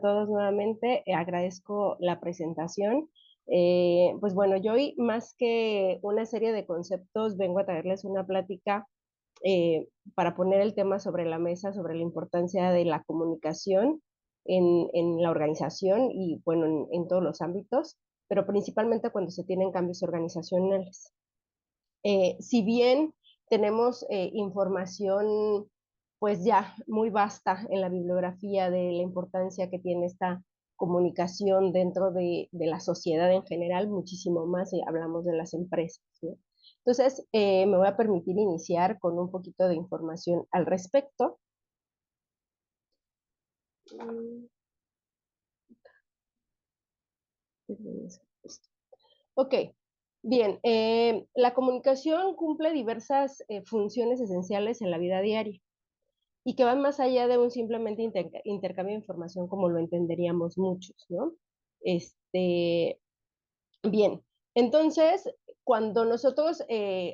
a todos nuevamente. Agradezco la presentación. Pues bueno, yo hoy más que una serie de conceptos vengo a traerles una plática para poner el tema sobre la mesa, sobre la importancia de la comunicación en la organización y bueno, en todos los ámbitos, pero principalmente cuando se tienen cambios organizacionales. Si bien tenemos información pues ya muy vasta en la bibliografía de la importancia que tiene esta comunicación dentro de la sociedad en general, muchísimo más si hablamos de las empresas, ¿no? Entonces, me voy a permitir iniciar con un poquito de información al respecto. Ok, bien. La comunicación cumple diversas funciones esenciales en la vida diaria y que van más allá de un simplemente intercambio de información como lo entenderíamos muchos, ¿no? Este, bien, entonces, cuando nosotros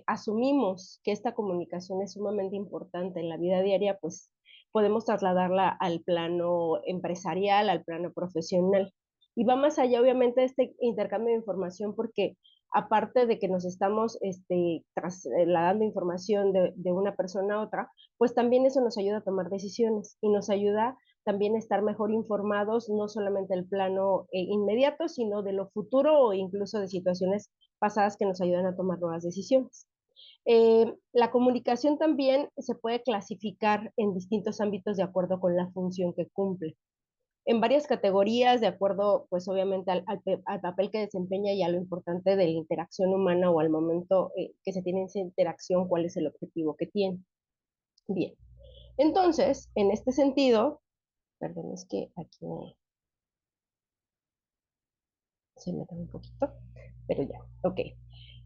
asumimos que esta comunicación es sumamente importante en la vida diaria, pues podemos trasladarla al plano empresarial, al plano profesional. Y va más allá, obviamente, de este intercambio de información, porque aparte de que nos estamos trasladando información de una persona a otra, pues también eso nos ayuda a tomar decisiones y nos ayuda también a estar mejor informados, no solamente del plano inmediato, sino de lo futuro o incluso de situaciones pasadas que nos ayudan a tomar nuevas decisiones. La comunicación también se puede clasificar en distintos ámbitos de acuerdo con la función que cumple. En varias categorías, de acuerdo, pues obviamente al papel que desempeña y a lo importante de la interacción humana o al momento que se tiene esa interacción, cuál es el objetivo que tiene. Bien, entonces, en este sentido, perdón, es que aquí se me da un poquito, pero ya, ok.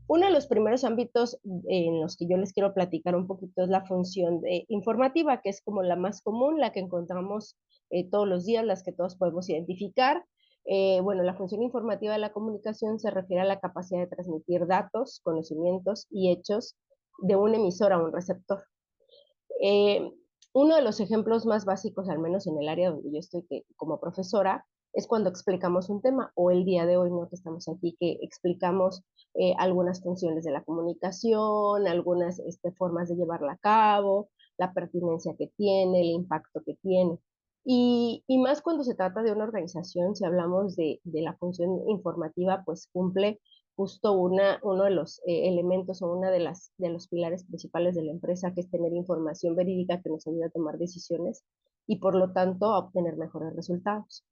Uno de los primeros ámbitos en los que yo les quiero platicar un poquito es la función informativa, que es como la más común, la que encontramos todos los días, las que todos podemos identificar. Bueno, la función informativa de la comunicación se refiere a la capacidad de transmitir datos, conocimientos y hechos de un emisor a un receptor. Eh, Uno de los ejemplos más básicos, al menos en el área donde yo estoy como profesora, es cuando explicamos un tema, o el día de hoy, ¿no? Que estamos aquí, que explicamos algunas funciones de la comunicación, algunas formas de llevarla a cabo, la pertinencia que tiene, el impacto que tiene. Y más cuando se trata de una organización, si hablamos de la función informativa, pues cumple justo uno de los elementos o una de los pilares principales de la empresa, que es tener información verídica que nos ayuda a tomar decisiones y por lo tanto a obtener mejores resultados.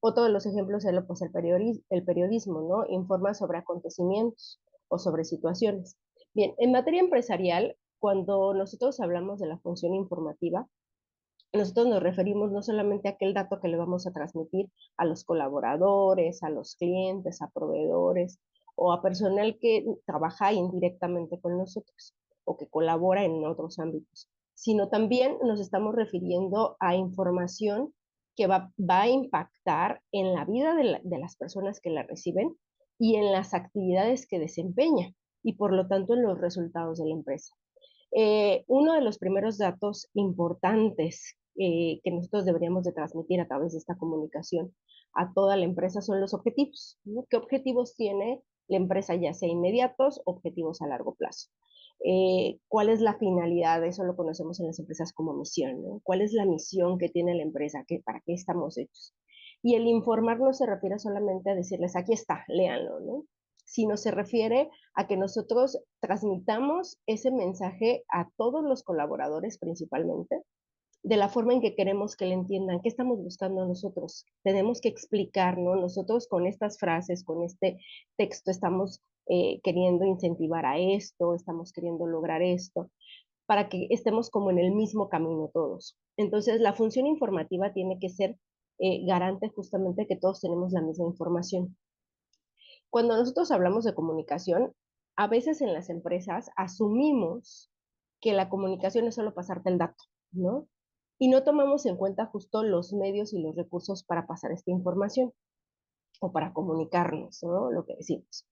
Otro de los ejemplos es pues, el periodismo, ¿no? Informa sobre acontecimientos o sobre situaciones. Bien, en materia empresarial, cuando nosotros hablamos de la función informativa, nosotros nos referimos no solamente a aquel dato que le vamos a transmitir a los colaboradores, a los clientes, a proveedores o a personal que trabaja indirectamente con nosotros o que colabora en otros ámbitos, sino también nos estamos refiriendo a información que va a impactar en la vida de las personas que la reciben y en las actividades que desempeña y por lo tanto en los resultados de la empresa. Uno de los primeros datos importantes que nosotros deberíamos de transmitir a través de esta comunicación a toda la empresa son los objetivos, ¿no? ¿Qué objetivos tiene la empresa, ya sea inmediatos, objetivos a largo plazo? ¿Cuál es la finalidad? Eso lo conocemos en las empresas como misión, ¿no? ¿Cuál es la misión que tiene la empresa? ¿Para qué estamos hechos? Y el informar no se refiere solamente a decirles, aquí está, léanlo, ¿no? Sino se refiere a que nosotros transmitamos ese mensaje a todos los colaboradores principalmente, de la forma en que queremos que le entiendan, qué estamos buscando nosotros. Tenemos que explicar, ¿no? Nosotros con estas frases, con este texto, estamos queriendo incentivar a esto, estamos queriendo lograr esto, para que estemos como en el mismo camino todos. Entonces, la función informativa tiene que ser garante justamente que todos tenemos la misma información. Cuando nosotros hablamos de comunicación, a veces en las empresas asumimos que la comunicación es solo pasarte el dato, ¿no? Y no tomamos en cuenta justo los medios y los recursos para pasar esta información o para comunicarnos, ¿no? Lo que decimos.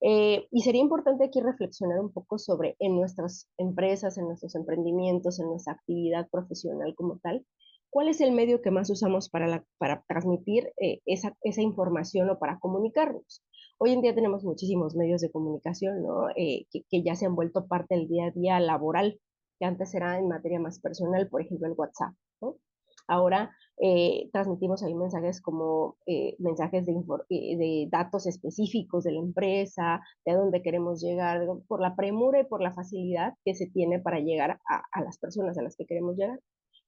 Y sería importante aquí reflexionar un poco sobre en nuestras empresas, en nuestros emprendimientos, en nuestra actividad profesional como tal, ¿Cuál es el medio que más usamos para transmitir esa información o para comunicarnos? Hoy en día tenemos muchísimos medios de comunicación, ¿no? Que ya se han vuelto parte del día a día laboral, que antes era en materia más personal, por ejemplo, el WhatsApp, ¿no? Ahora transmitimos ahí mensajes como mensajes de datos específicos de la empresa, de a dónde queremos llegar, por la premura y por la facilidad que se tiene para llegar a las personas a las que queremos llegar.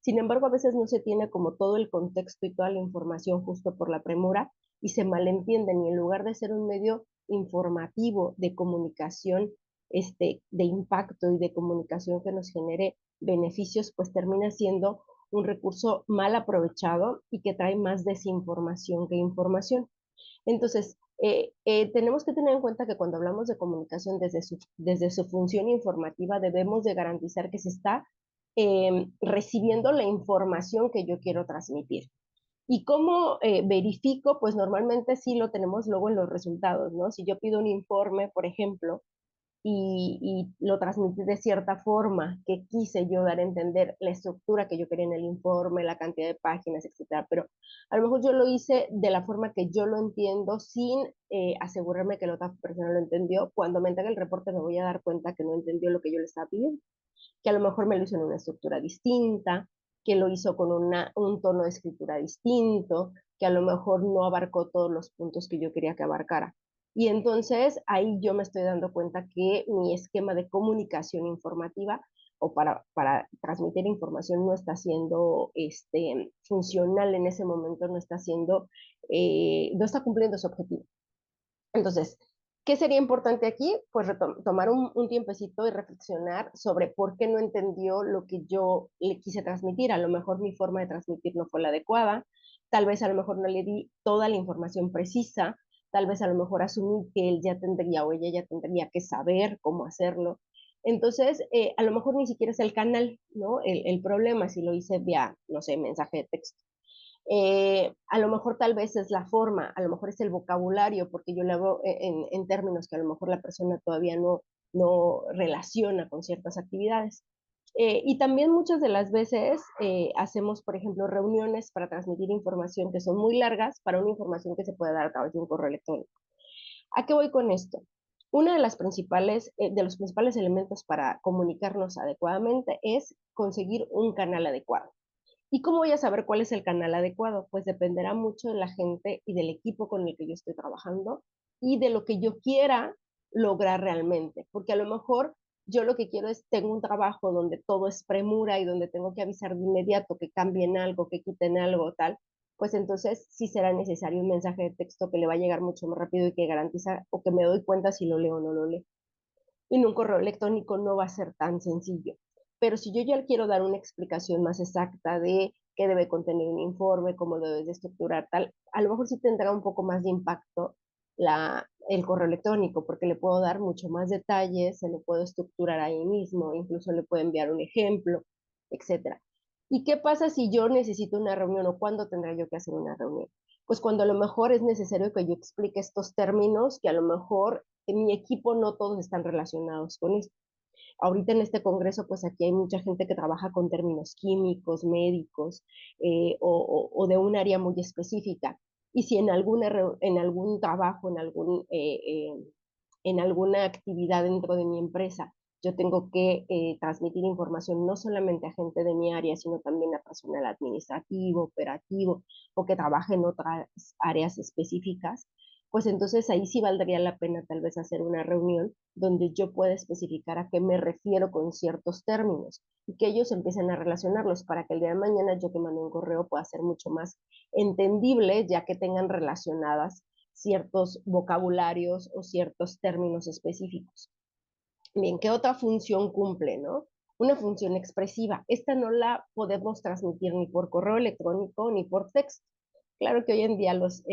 Sin embargo, a veces no se tiene como todo el contexto y toda la información justo por la premura y se malentienden y en lugar de ser un medio informativo de comunicación, de impacto y de comunicación que nos genere beneficios, pues termina siendo un recurso mal aprovechado y que trae más desinformación que información. Entonces, tenemos que tener en cuenta que cuando hablamos de comunicación desde su función informativa, debemos de garantizar que se está recibiendo la información que yo quiero transmitir. ¿Y cómo verifico? Pues normalmente sí lo tenemos luego en los resultados, ¿no? Si yo pido un informe, por ejemplo, y lo transmití de cierta forma, que quise yo dar a entender la estructura que yo quería en el informe, la cantidad de páginas, etcétera, pero a lo mejor yo lo hice de la forma que yo lo entiendo sin asegurarme que la otra persona lo entendió. Cuando me entregue el reporte me voy a dar cuenta que no entendió lo que yo le estaba pidiendo, que a lo mejor me lo hizo en una estructura distinta, que lo hizo con un tono de escritura distinto, que a lo mejor no abarcó todos los puntos que yo quería que abarcara. Y entonces ahí yo me estoy dando cuenta que mi esquema de comunicación informativa o para transmitir información no está siendo funcional en ese momento, no está siendo, no está cumpliendo su objetivo. Entonces, ¿qué sería importante aquí? Pues tomar un tiempecito y reflexionar sobre por qué no entendió lo que yo le quise transmitir. A lo mejor mi forma de transmitir no fue la adecuada, tal vez a lo mejor no le di toda la información precisa, tal vez a lo mejor asumí que él ya tendría o ella ya tendría que saber cómo hacerlo. Entonces, a lo mejor ni siquiera es el canal, ¿no? El problema si lo hice vía, no sé, mensaje de texto. A lo mejor tal vez es la forma, a lo mejor es el vocabulario, porque yo le hago en términos que a lo mejor la persona todavía no relaciona con ciertas actividades. Y también muchas de las veces hacemos, por ejemplo, reuniones para transmitir información que son muy largas para una información que se puede dar a través de un correo electrónico. ¿A qué voy con esto? Uno de los principales elementos para comunicarnos adecuadamente es conseguir un canal adecuado. ¿Y cómo voy a saber cuál es el canal adecuado? Pues dependerá mucho de la gente y del equipo con el que yo estoy trabajando y de lo que yo quiera lograr realmente. Porque a lo mejor yo lo que quiero es, tengo un trabajo donde todo es premura y donde tengo que avisar de inmediato que cambien algo, que quiten algo, tal. Pues entonces sí será necesario un mensaje de texto que le va a llegar mucho más rápido y que garantiza o que me doy cuenta si lo leo o no lo leo. En un correo electrónico no va a ser tan sencillo. Pero si yo ya quiero dar una explicación más exacta de qué debe contener un informe, cómo debes de estructurar tal, a lo mejor sí tendrá un poco más de impacto el correo electrónico, porque le puedo dar mucho más detalles, se lo puedo estructurar ahí mismo, incluso le puedo enviar un ejemplo, etcétera. ¿Y qué pasa si yo necesito una reunión o cuándo tendrá yo que hacer una reunión? Pues cuando a lo mejor es necesario que yo explique estos términos que a lo mejor en mi equipo no todos están relacionados con esto. Ahorita en este congreso, pues aquí hay mucha gente que trabaja con términos químicos, médicos, o de un área muy específica. Y si en algún trabajo, en alguna actividad dentro de mi empresa, yo tengo que transmitir información no solamente a gente de mi área, sino también a personal administrativo, operativo, o que trabaje en otras áreas específicas, pues entonces ahí sí valdría la pena tal vez hacer una reunión donde yo pueda especificar a qué me refiero con ciertos términos y que ellos empiecen a relacionarlos para que el día de mañana yo que mando un correo pueda ser mucho más entendible, ya que tengan relacionadas ciertos vocabularios o ciertos términos específicos. Bien, ¿qué otra función cumple, no? Una función expresiva. Esta no la podemos transmitir ni por correo electrónico ni por texto. Claro que hoy en día los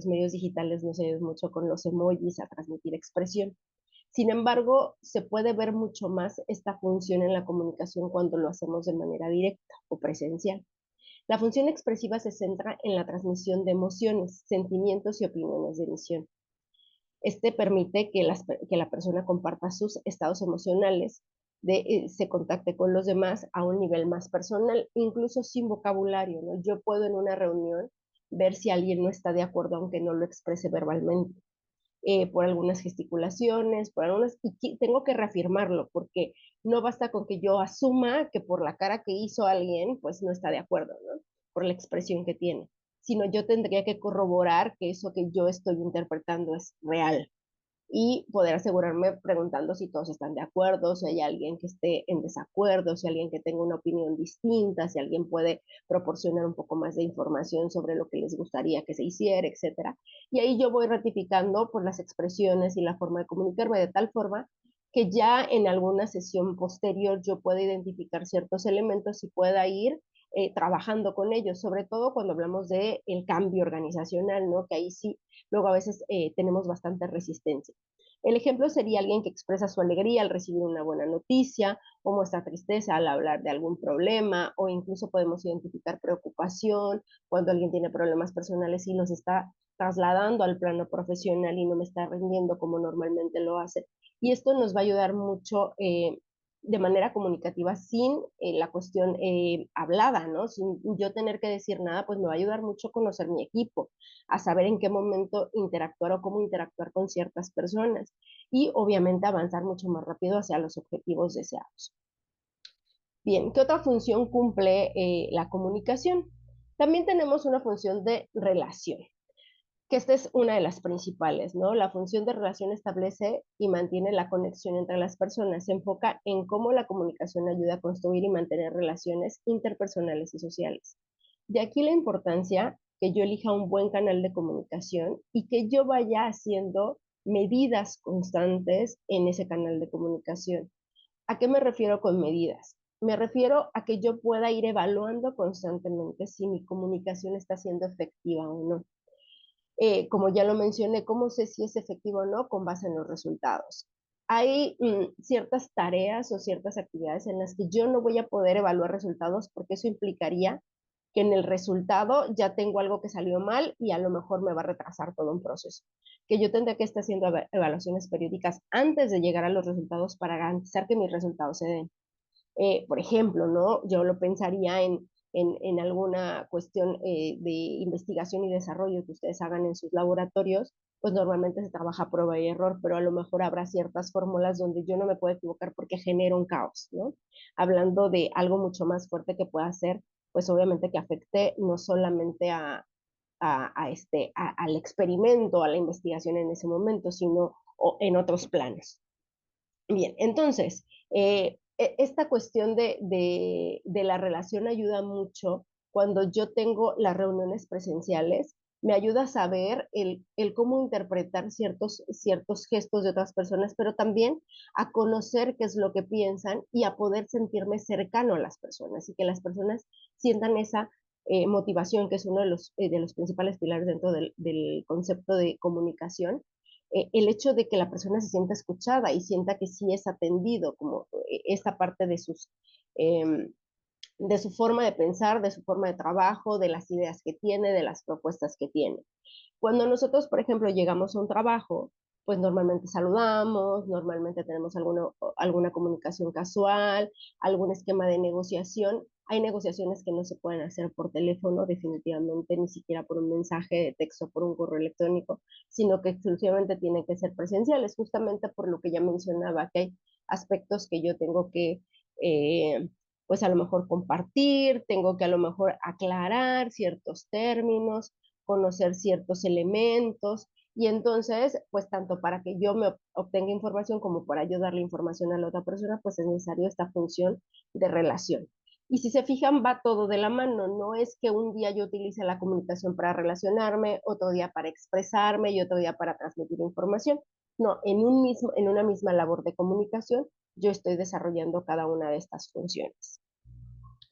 medios digitales nos ayudan mucho con los emojis a transmitir expresión. Sin embargo, se puede ver mucho más esta función en la comunicación cuando lo hacemos de manera directa o presencial. La función expresiva se centra en la transmisión de emociones, sentimientos y opiniones de emisión. Este permite que la persona comparta sus estados emocionales se contacte con los demás a un nivel más personal, incluso sin vocabulario, ¿no? Yo puedo en una reunión ver si alguien no está de acuerdo, aunque no lo exprese verbalmente, por algunas gesticulaciones, por algunas, y tengo que reafirmarlo, porque no basta con que yo asuma que por la cara que hizo alguien, pues no está de acuerdo, ¿no? Por la expresión que tiene, sino yo tendría que corroborar que eso que yo estoy interpretando es real, y poder asegurarme preguntando si todos están de acuerdo, si hay alguien que esté en desacuerdo, si hay alguien que tenga una opinión distinta, si alguien puede proporcionar un poco más de información sobre lo que les gustaría que se hiciera, etcétera. Y ahí yo voy ratificando por las expresiones y la forma de comunicarme de tal forma que ya en alguna sesión posterior yo pueda identificar ciertos elementos y pueda ir trabajando con ellos, sobre todo cuando hablamos de el cambio organizacional, ¿no? Que ahí sí, luego a veces tenemos bastante resistencia. El ejemplo sería alguien que expresa su alegría al recibir una buena noticia, o muestra tristeza al hablar de algún problema, o incluso podemos identificar preocupación cuando alguien tiene problemas personales y los está trasladando al plano profesional y no me está rindiendo como normalmente lo hace. Y esto nos va a ayudar mucho de manera comunicativa sin la cuestión hablada, ¿no? Sin yo tener que decir nada, pues me va a ayudar mucho a conocer mi equipo, a saber en qué momento interactuar o cómo interactuar con ciertas personas y obviamente avanzar mucho más rápido hacia los objetivos deseados. Bien, ¿qué otra función cumple la comunicación? También tenemos una función de relación, que esta es una de las principales, ¿no? La función de relación establece y mantiene la conexión entre las personas, se enfoca en cómo la comunicación ayuda a construir y mantener relaciones interpersonales y sociales. De aquí la importancia que yo elija un buen canal de comunicación y que yo vaya haciendo medidas constantes en ese canal de comunicación. ¿A qué me refiero con medidas? Me refiero a que yo pueda ir evaluando constantemente si mi comunicación está siendo efectiva o no. Como ya lo mencioné, ¿cómo sé si es efectivo o no? Con base en los resultados. Hay ciertas tareas o ciertas actividades en las que yo no voy a poder evaluar resultados porque eso implicaría que en el resultado ya tengo algo que salió mal y a lo mejor me va a retrasar todo un proceso. Que yo tendré que estar haciendo evaluaciones periódicas antes de llegar a los resultados para garantizar que mis resultados se den. Por ejemplo, ¿no? Yo lo pensaría en alguna cuestión de investigación y desarrollo que ustedes hagan en sus laboratorios, pues normalmente se trabaja a prueba y error, pero a lo mejor habrá ciertas fórmulas donde yo no me puedo equivocar porque genero un caos, ¿no? Hablando de algo mucho más fuerte que pueda ser, pues obviamente que afecte no solamente al experimento, a la investigación en ese momento, sino en otros planos. Bien, entonces, esta cuestión de la relación ayuda mucho cuando yo tengo las reuniones presenciales, me ayuda a saber el cómo interpretar ciertos gestos de otras personas, pero también a conocer qué es lo que piensan y a poder sentirme cercano a las personas y que las personas sientan esa motivación, que es uno de los principales pilares dentro del concepto de comunicación, el hecho de que la persona se sienta escuchada y sienta que sí es atendido, como esta parte eh, de su forma de pensar, de su forma de trabajo, de las ideas que tiene, de las propuestas que tiene. Cuando nosotros, por ejemplo, llegamos a un trabajo, pues normalmente saludamos, normalmente tenemos alguna comunicación casual, algún esquema de negociación. Hay negociaciones que no se pueden hacer por teléfono, definitivamente, ni siquiera por un mensaje de texto, por un correo electrónico, sino que exclusivamente tienen que ser presenciales, justamente por lo que ya mencionaba, que hay aspectos que yo tengo que, eh, pues a lo mejor compartir, tengo que a lo mejor aclarar ciertos términos, conocer ciertos elementos y entonces, pues tanto para que yo me obtenga información como para yo darle información a la otra persona, pues es necesario esta función de relación. Y si se fijan, va todo de la mano, no es que un día yo utilice la comunicación para relacionarme, otro día para expresarme y otro día para transmitir información. No, en una misma labor de comunicación, yo estoy desarrollando cada una de estas funciones.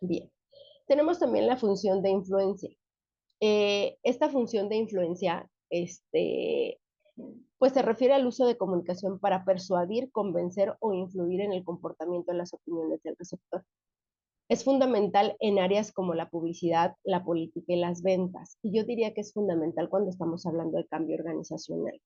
Bien, tenemos también la función de influencia. Esta función de influencia, pues se refiere al uso de comunicación para persuadir, convencer o influir en el comportamiento de las opiniones del receptor. Es fundamental en áreas como la publicidad, la política y las ventas. Y yo diría que es fundamental cuando estamos hablando de cambio organizacional.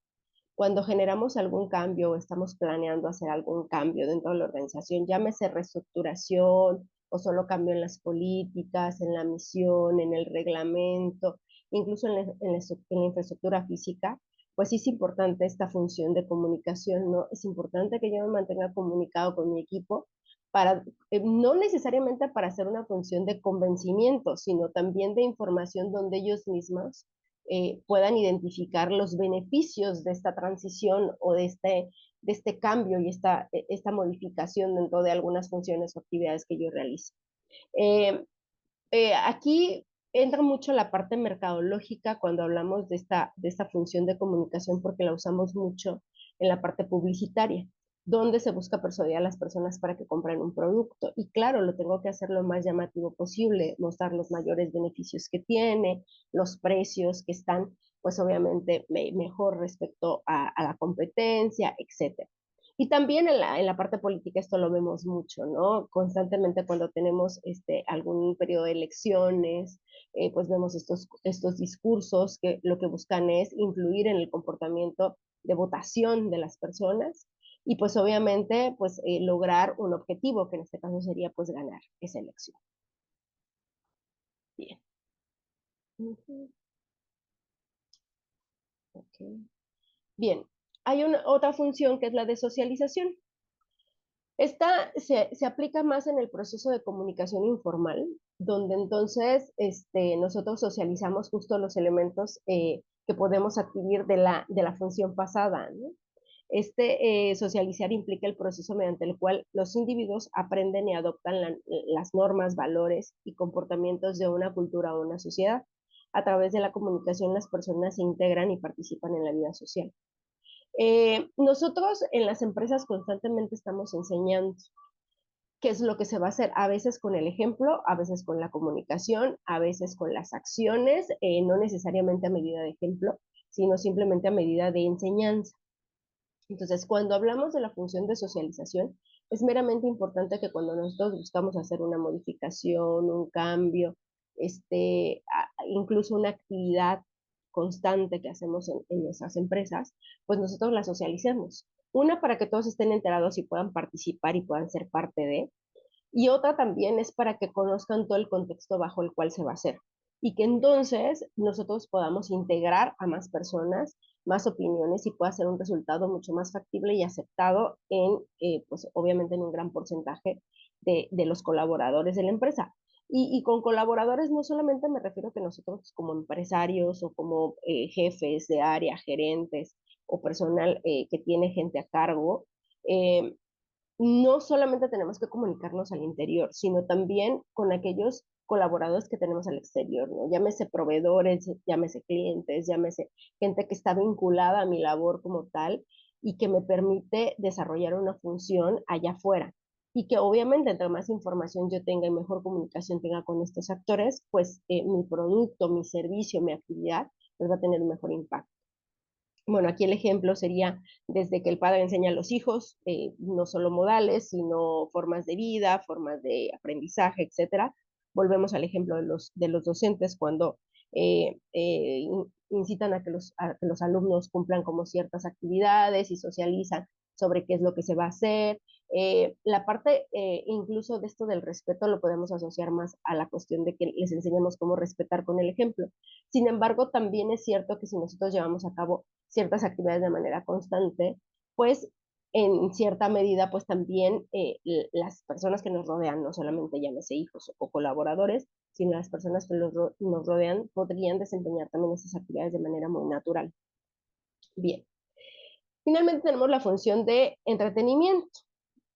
cuando generamos algún cambio o estamos planeando hacer algún cambio dentro de la organización, llámese reestructuración o solo cambio en las políticas, en la misión, en el reglamento, incluso en la infraestructura física, pues sí es importante esta función de comunicación, ¿no? Es importante que yo me mantenga comunicado con mi equipo para, no necesariamente para hacer una función de convencimiento, sino también de información donde ellos mismos puedan identificar los beneficios de esta transición o de este cambio y esta modificación dentro de algunas funciones o actividades que yo realizo. Eh, Aquí entra mucho la parte mercadológica cuando hablamos de esta función de comunicación porque la usamos mucho en la parte publicitaria, donde se busca persuadir a las personas para que compren un producto. Y claro, lo tengo que hacer lo más llamativo posible, mostrar los mayores beneficios que tiene, los precios que están, pues obviamente mejor respecto a la competencia, etcétera. Y también en la parte política esto lo vemos mucho, ¿no? Constantemente cuando tenemos algún periodo de elecciones, pues vemos estos discursos que lo que buscan es influir en el comportamiento de votación de las personas y pues obviamente pues lograr un objetivo que en este caso sería pues ganar esa elección. Bien. Ujú. Ok. Bien. Hay otra función que es la de socialización. Esta se aplica más en el proceso de comunicación informal, donde entonces nosotros socializamos justo los elementos que podemos adquirir de la función pasada, ¿no? Socializar implica el proceso mediante el cual los individuos aprenden y adoptan las normas, valores y comportamientos de una cultura o una sociedad. A través de la comunicación, las personas se integran y participan en la vida social. Nosotros en las empresas constantemente estamos enseñando qué es lo que se va a hacer, a veces con el ejemplo, a veces con la comunicación, a veces con las acciones, no necesariamente a medida de ejemplo, sino simplemente a medida de enseñanza. Entonces, cuando hablamos de la función de socialización, es meramente importante que cuando nosotros buscamos hacer una modificación, un cambio, incluso una actividad constante que hacemos en nuestras empresas, pues nosotros la socialicemos. Una, para que todos estén enterados y puedan participar y puedan ser parte de, y otra también es para que conozcan todo el contexto bajo el cual se va a hacer y que entonces nosotros podamos integrar a más personas, más opiniones y pueda ser un resultado mucho más factible y aceptado pues obviamente en un gran porcentaje de los colaboradores de la empresa. Y con colaboradores no solamente me refiero a que nosotros como empresarios o como jefes de área, gerentes o personal que tiene gente a cargo, eh, no solamente tenemos que comunicarnos al interior, sino también con aquellos colaboradores que tenemos al exterior, ¿no? Llámese proveedores, llámese clientes, llámese gente que está vinculada a mi labor como tal y que me permite desarrollar una función allá afuera. Y que obviamente entre más información yo tenga y mejor comunicación tenga con estos actores, pues mi producto, mi servicio, mi actividad, pues va a tener un mejor impacto. Bueno, aquí el ejemplo sería desde que el padre enseña a los hijos, no solo modales, sino formas de vida, formas de aprendizaje, etcétera. Volvemos al ejemplo de los docentes cuando incitan a que los alumnos cumplan como ciertas actividades y socializan sobre qué es lo que se va a hacer. La parte incluso de esto del respeto lo podemos asociar más a la cuestión de que les enseñemos cómo respetar con el ejemplo. Sin embargo, también es cierto que si nosotros llevamos a cabo ciertas actividades de manera constante, pues en cierta medida, pues también las personas que nos rodean, no solamente llámese hijos o colaboradores, sino las personas que nos rodean podrían desempeñar también estas actividades de manera muy natural. Bien, finalmente tenemos la función de entretenimiento.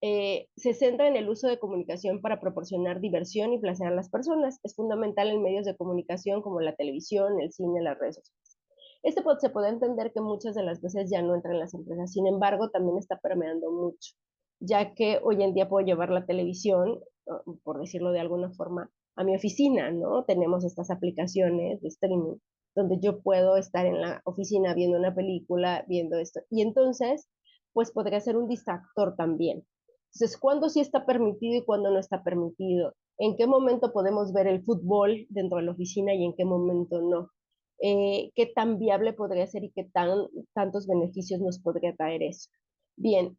Se centra en el uso de comunicación para proporcionar diversión y placer a las personas. Es fundamental en medios de comunicación como la televisión, el cine, las redes sociales. Se puede entender que muchas de las veces ya no entra en las empresas, sin embargo, también está permeando mucho, ya que hoy en día puedo llevar la televisión, por decirlo de alguna forma, a mi oficina, ¿no? Tenemos estas aplicaciones de streaming donde yo puedo estar en la oficina viendo una película, viendo esto, y entonces, pues podría ser un distractor también. Entonces, ¿cuándo sí está permitido y cuándo no está permitido? ¿En qué momento podemos ver el fútbol dentro de la oficina y en qué momento no? qué tan viable podría ser y tantos beneficios nos podría traer eso. Bien,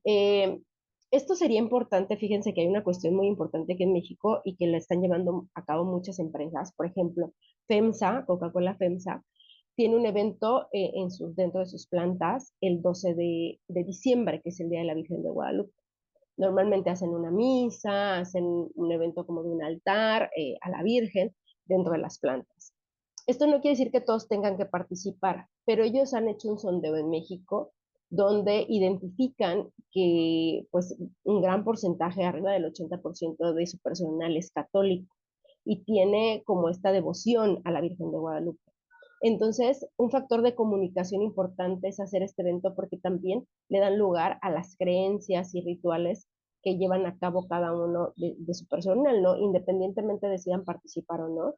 esto sería importante, fíjense que hay una cuestión muy importante aquí en México y que la están llevando a cabo muchas empresas. Por ejemplo, FEMSA, Coca-Cola FEMSA, tiene un evento dentro de sus plantas el 12 de diciembre, que es el Día de la Virgen de Guadalupe. Normalmente hacen una misa, hacen un evento como de un altar a la Virgen dentro de las plantas. Esto no quiere decir que todos tengan que participar, pero ellos han hecho un sondeo en México donde identifican que pues un gran porcentaje, arriba del 80% de su personal es católico y tiene como esta devoción a la Virgen de Guadalupe. Entonces, un factor de comunicación importante es hacer este evento porque también le dan lugar a las creencias y rituales que llevan a cabo cada uno de su personal, ¿no? Independientemente decidan participar o no,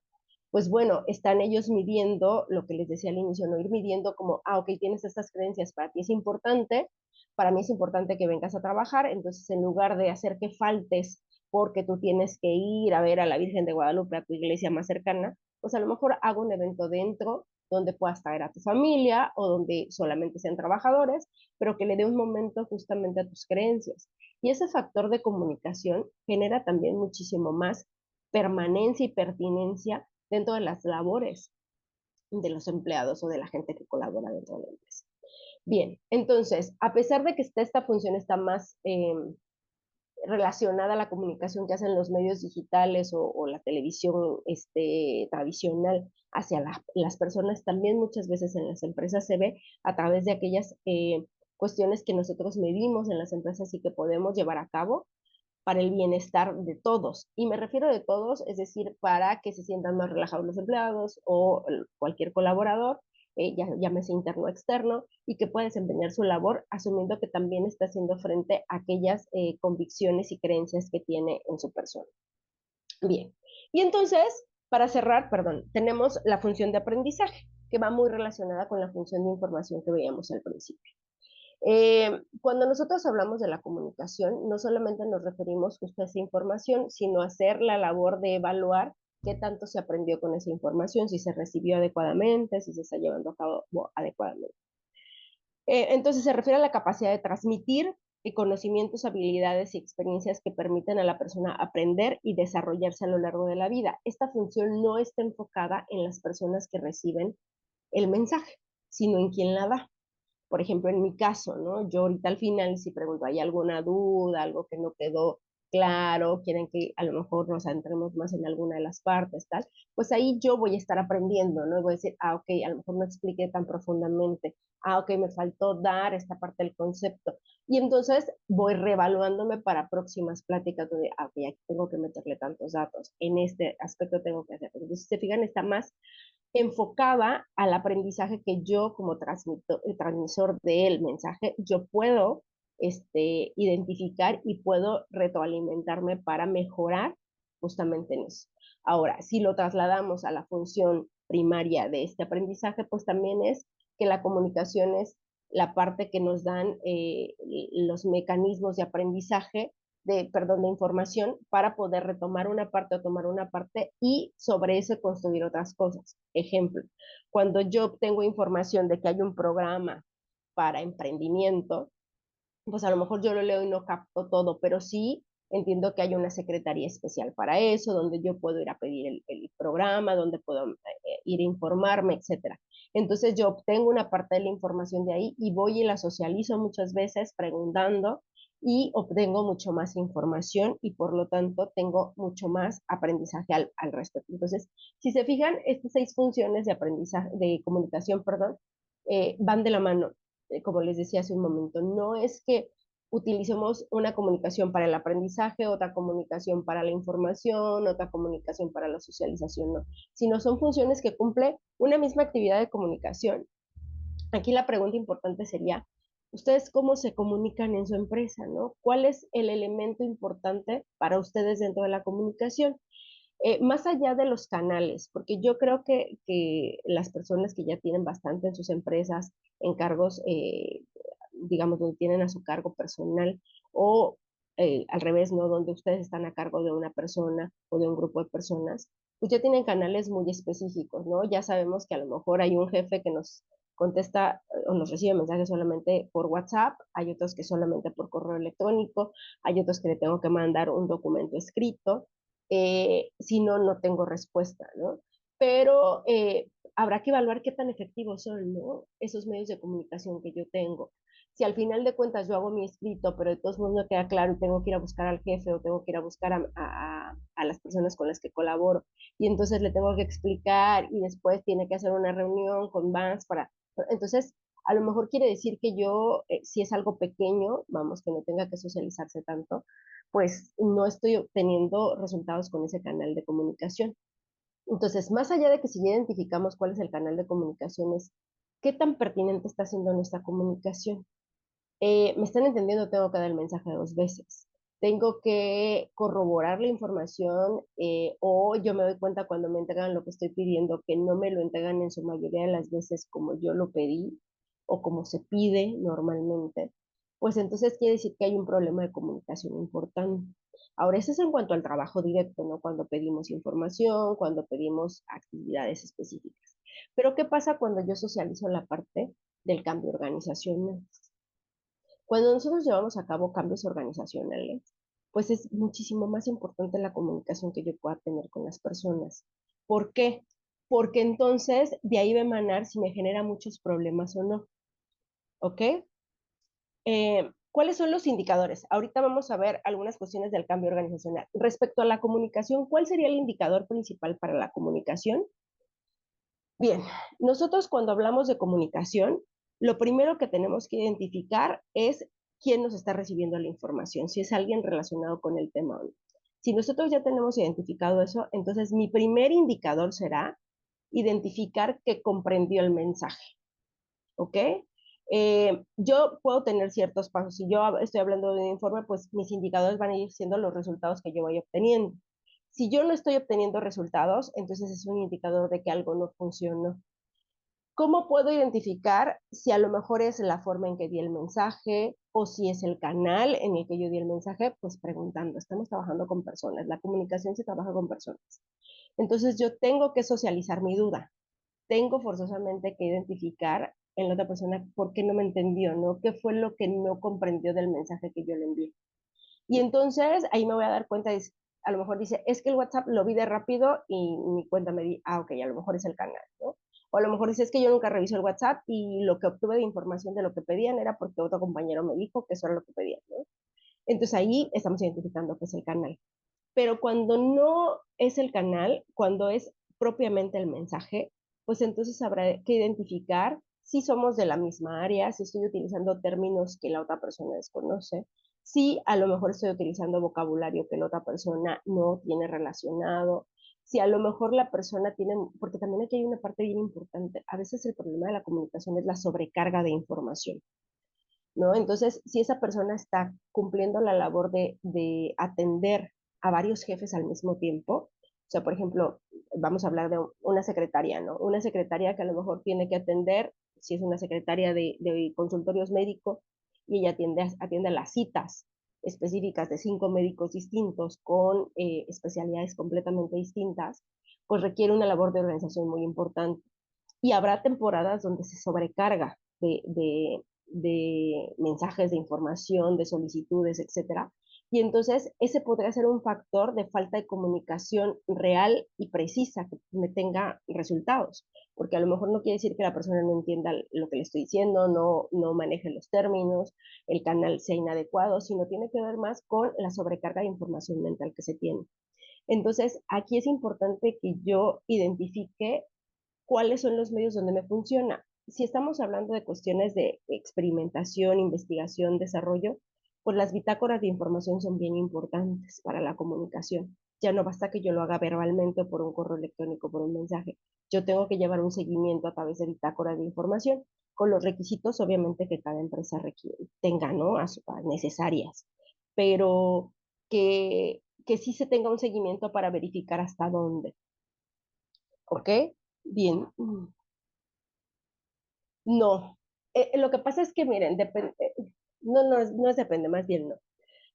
pues bueno, están ellos midiendo lo que les decía al inicio, no ir midiendo como, ok, tienes estas creencias, para ti es importante, para mí es importante que vengas a trabajar, entonces en lugar de hacer que faltes porque tú tienes que ir a ver a la Virgen de Guadalupe a tu iglesia más cercana, pues a lo mejor hago un evento dentro donde puedas traer a tu familia o donde solamente sean trabajadores, pero que le dé un momento justamente a tus creencias. Y ese factor de comunicación genera también muchísimo más permanencia y pertinencia dentro de las labores de los empleados o de la gente que colabora dentro de la empresa. Bien, entonces, a pesar de que esta función está más relacionada a la comunicación que hacen los medios digitales o la televisión tradicional hacia las personas, también muchas veces en las empresas se ve a través de aquellas cuestiones que nosotros medimos en las empresas y que podemos llevar a cabo para el bienestar de todos. Y me refiero de todos, es decir, para que se sientan más relajados los empleados o cualquier colaborador, llámese interno o externo, y que pueda desempeñar su labor asumiendo que también está haciendo frente a aquellas convicciones y creencias que tiene en su persona. Bien, y entonces, para cerrar, perdón, tenemos la función de aprendizaje, que va muy relacionada con la función de información que veíamos al principio. Cuando nosotros hablamos de la comunicación, no solamente nos referimos justo a esa información, sino a hacer la labor de evaluar qué tanto se aprendió con esa información, si se recibió adecuadamente, si se está llevando a cabo adecuadamente. Entonces se refiere a la capacidad de transmitir conocimientos, habilidades y experiencias que permiten a la persona aprender y desarrollarse a lo largo de la vida. Esta función no está enfocada en las personas que reciben el mensaje, sino en quien la da. Por ejemplo, en mi caso, ¿no? Yo ahorita al final, si pregunto, ¿hay alguna duda, algo que no quedó claro? ¿Quieren que a lo mejor nos centremos más en alguna de las partes, tal? Pues ahí yo voy a estar aprendiendo, ¿no? Voy a decir, ok, a lo mejor no expliqué tan profundamente. Ok, me faltó dar esta parte del concepto. Y entonces voy reevaluándome para próximas pláticas donde, ok, aquí tengo que meterle tantos datos, en este aspecto tengo que hacer. Entonces, si se fijan, está más enfocada al aprendizaje que yo como transmisor del mensaje, yo puedo identificar y puedo retroalimentarme para mejorar justamente en eso. Ahora, si lo trasladamos a la función primaria de este aprendizaje, pues también es que la comunicación es la parte que nos dan los mecanismos de aprendizaje perdón, de información para poder retomar una parte o tomar una parte y sobre eso construir otras cosas. Ejemplo, cuando yo obtengo información de que hay un programa para emprendimiento, pues a lo mejor yo lo leo y no capto todo, pero sí entiendo que hay una secretaría especial para eso, donde yo puedo ir a pedir el programa, donde puedo ir a informarme, etcétera. Entonces yo obtengo una parte de la información de ahí y voy y la socializo muchas veces preguntando y obtengo mucho más información y por lo tanto tengo mucho más aprendizaje al respecto. Entonces, si se fijan, estas 6 funciones de aprendizaje, de comunicación, perdón, van de la mano como les decía hace un momento, no es que utilicemos una comunicación para el aprendizaje, otra comunicación para la información, otra comunicación para la socialización, no, sino son funciones que cumple una misma actividad de comunicación. Aquí la pregunta importante sería, ¿ustedes cómo se comunican en su empresa, no? ¿Cuál es el elemento importante para ustedes dentro de la comunicación? Más allá de los canales, porque yo creo que las personas que ya tienen bastante en sus empresas, en cargos, digamos, donde tienen a su cargo personal o al revés, ¿no? Donde ustedes están a cargo de una persona o de un grupo de personas, pues ya tienen canales muy específicos, ¿no? Ya sabemos que a lo mejor hay un jefe que nos contesta o nos recibe mensajes solamente por WhatsApp, hay otros que solamente por correo electrónico, hay otros que le tengo que mandar un documento escrito, si no, no tengo respuesta, ¿no? Pero habrá que evaluar qué tan efectivos son, ¿no? Esos medios de comunicación que yo tengo. Si al final de cuentas yo hago mi escrito, pero de todos modos no queda claro y tengo que ir a buscar al jefe o tengo que ir a buscar a las personas con las que colaboro y entonces le tengo que explicar y después tiene que hacer una reunión con Vance para... Entonces, a lo mejor quiere decir que yo, si es algo pequeño, vamos, que no tenga que socializarse tanto, pues no estoy obteniendo resultados con ese canal de comunicación. Entonces, más allá de que si ya identificamos cuál es el canal de comunicación, es qué tan pertinente está siendo nuestra comunicación. Me están entendiendo, tengo que dar el mensaje dos veces. Tengo que corroborar la información o yo me doy cuenta cuando me entregan lo que estoy pidiendo que no me lo entregan en su mayoría de las veces como yo lo pedí o como se pide normalmente. Pues entonces quiere decir que hay un problema de comunicación importante. Ahora, eso es en cuanto al trabajo directo, ¿no? Cuando pedimos información, cuando pedimos actividades específicas. Pero ¿qué pasa cuando yo socializo la parte del cambio organizacional? Cuando nosotros llevamos a cabo cambios organizacionales, pues es muchísimo más importante la comunicación que yo pueda tener con las personas. ¿Por qué? Porque entonces de ahí va a emanar si me genera muchos problemas o no. ¿Ok? ¿Cuáles son los indicadores? Ahorita vamos a ver algunas cuestiones del cambio organizacional. Respecto a la comunicación, ¿cuál sería el indicador principal para la comunicación? Bien, nosotros cuando hablamos de comunicación, lo primero que tenemos que identificar es quién nos está recibiendo la información, si es alguien relacionado con el tema o no. Si nosotros ya tenemos identificado eso, entonces mi primer indicador será identificar que comprendió el mensaje, ¿ok? Yo puedo tener ciertos pasos. Si yo estoy hablando de un informe, pues mis indicadores van a ir siendo los resultados que yo voy obteniendo. Si yo no estoy obteniendo resultados, entonces es un indicador de que algo no funcionó. ¿Cómo puedo identificar si a lo mejor es la forma en que di el mensaje o si es el canal en el que yo di el mensaje? Pues preguntando, estamos trabajando con personas, la comunicación se trabaja con personas. Entonces yo tengo que socializar mi duda, tengo forzosamente que identificar en la otra persona por qué no me entendió, ¿no? ¿Qué fue lo que no comprendió del mensaje que yo le envié? Y entonces ahí me voy a dar cuenta, a lo mejor dice, es que el WhatsApp lo vi de rápido y mi cuenta me di, ok, a lo mejor es el canal, ¿no? O a lo mejor dice, es que yo nunca reviso el WhatsApp y lo que obtuve de información de lo que pedían era porque otro compañero me dijo que eso era lo que pedían, ¿no? Entonces ahí estamos identificando que es el canal. Pero cuando no es el canal, cuando es propiamente el mensaje, pues entonces habrá que identificar si somos de la misma área, si estoy utilizando términos que la otra persona desconoce, si a lo mejor estoy utilizando vocabulario que la otra persona no tiene relacionado, si a lo mejor la persona tiene, porque también aquí hay una parte bien importante, a veces el problema de la comunicación es la sobrecarga de información. ¿No? Entonces, si esa persona está cumpliendo la labor de atender a varios jefes al mismo tiempo, o sea, por ejemplo, vamos a hablar de una secretaria, ¿no? Una secretaria que a lo mejor tiene que atender, si es una secretaria de consultorios médicos, y ella atiende a las citas específicas de 5 médicos distintos con especialidades completamente distintas, pues requiere una labor de organización muy importante. Y habrá temporadas donde se sobrecarga de mensajes de información, de solicitudes, etcétera. Y entonces ese podría ser un factor de falta de comunicación real y precisa que me tenga resultados, porque a lo mejor no quiere decir que la persona no entienda lo que le estoy diciendo, no maneje los términos, el canal sea inadecuado, sino tiene que ver más con la sobrecarga de información mental que se tiene. Entonces, aquí es importante que yo identifique cuáles son los medios donde me funciona. Si estamos hablando de cuestiones de experimentación, investigación, desarrollo, pues las bitácoras de información son bien importantes para la comunicación. Ya no basta que yo lo haga verbalmente o por un correo electrónico, por un mensaje. Yo tengo que llevar un seguimiento a través de bitácoras de información, con los requisitos obviamente que cada empresa tenga, ¿no? Necesarias, pero que sí se tenga un seguimiento para verificar hasta dónde. ¿Ok? Bien. No. Lo que pasa es que, miren, no es depende, más bien no.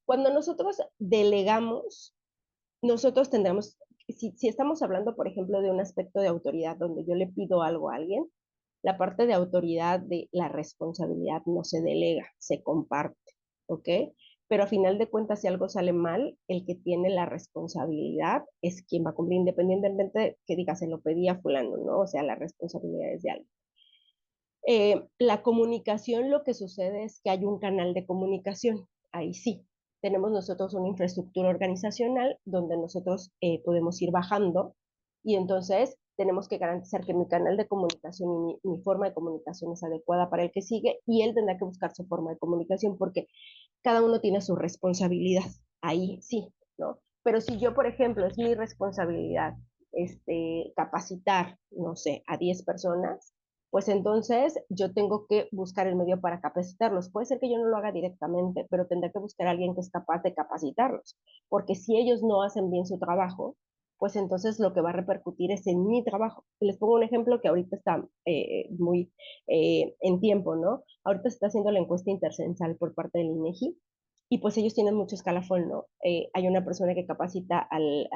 Cuando nosotros delegamos, nosotros tendremos, si estamos hablando, por ejemplo, de un aspecto de autoridad donde yo le pido algo a alguien, la parte de autoridad de la responsabilidad no se delega, se comparte, ¿ok? Pero a final de cuentas, si algo sale mal, el que tiene la responsabilidad es quien va a cumplir, independientemente de que diga, se lo pedí a fulano, ¿no? O sea, la responsabilidad es de alguien. La comunicación, lo que sucede es que hay un canal de comunicación, ahí sí. Tenemos nosotros una infraestructura organizacional donde nosotros podemos ir bajando y entonces tenemos que garantizar que mi canal de comunicación y mi forma de comunicación es adecuada para el que sigue y él tendrá que buscar su forma de comunicación porque cada uno tiene su responsabilidad, ahí sí, ¿no? Pero si yo, por ejemplo, es mi responsabilidad capacitar, no sé, a 10 personas, pues entonces yo tengo que buscar el medio para capacitarlos. Puede ser que yo no lo haga directamente, pero tendré que buscar a alguien que es capaz de capacitarlos, porque si ellos no hacen bien su trabajo, pues entonces lo que va a repercutir es en mi trabajo. Les pongo un ejemplo que ahorita está muy en tiempo, ¿no? Ahorita se está haciendo la encuesta intercensal por parte del INEGI y pues ellos tienen mucho escalafón, ¿no? Hay una persona que capacita al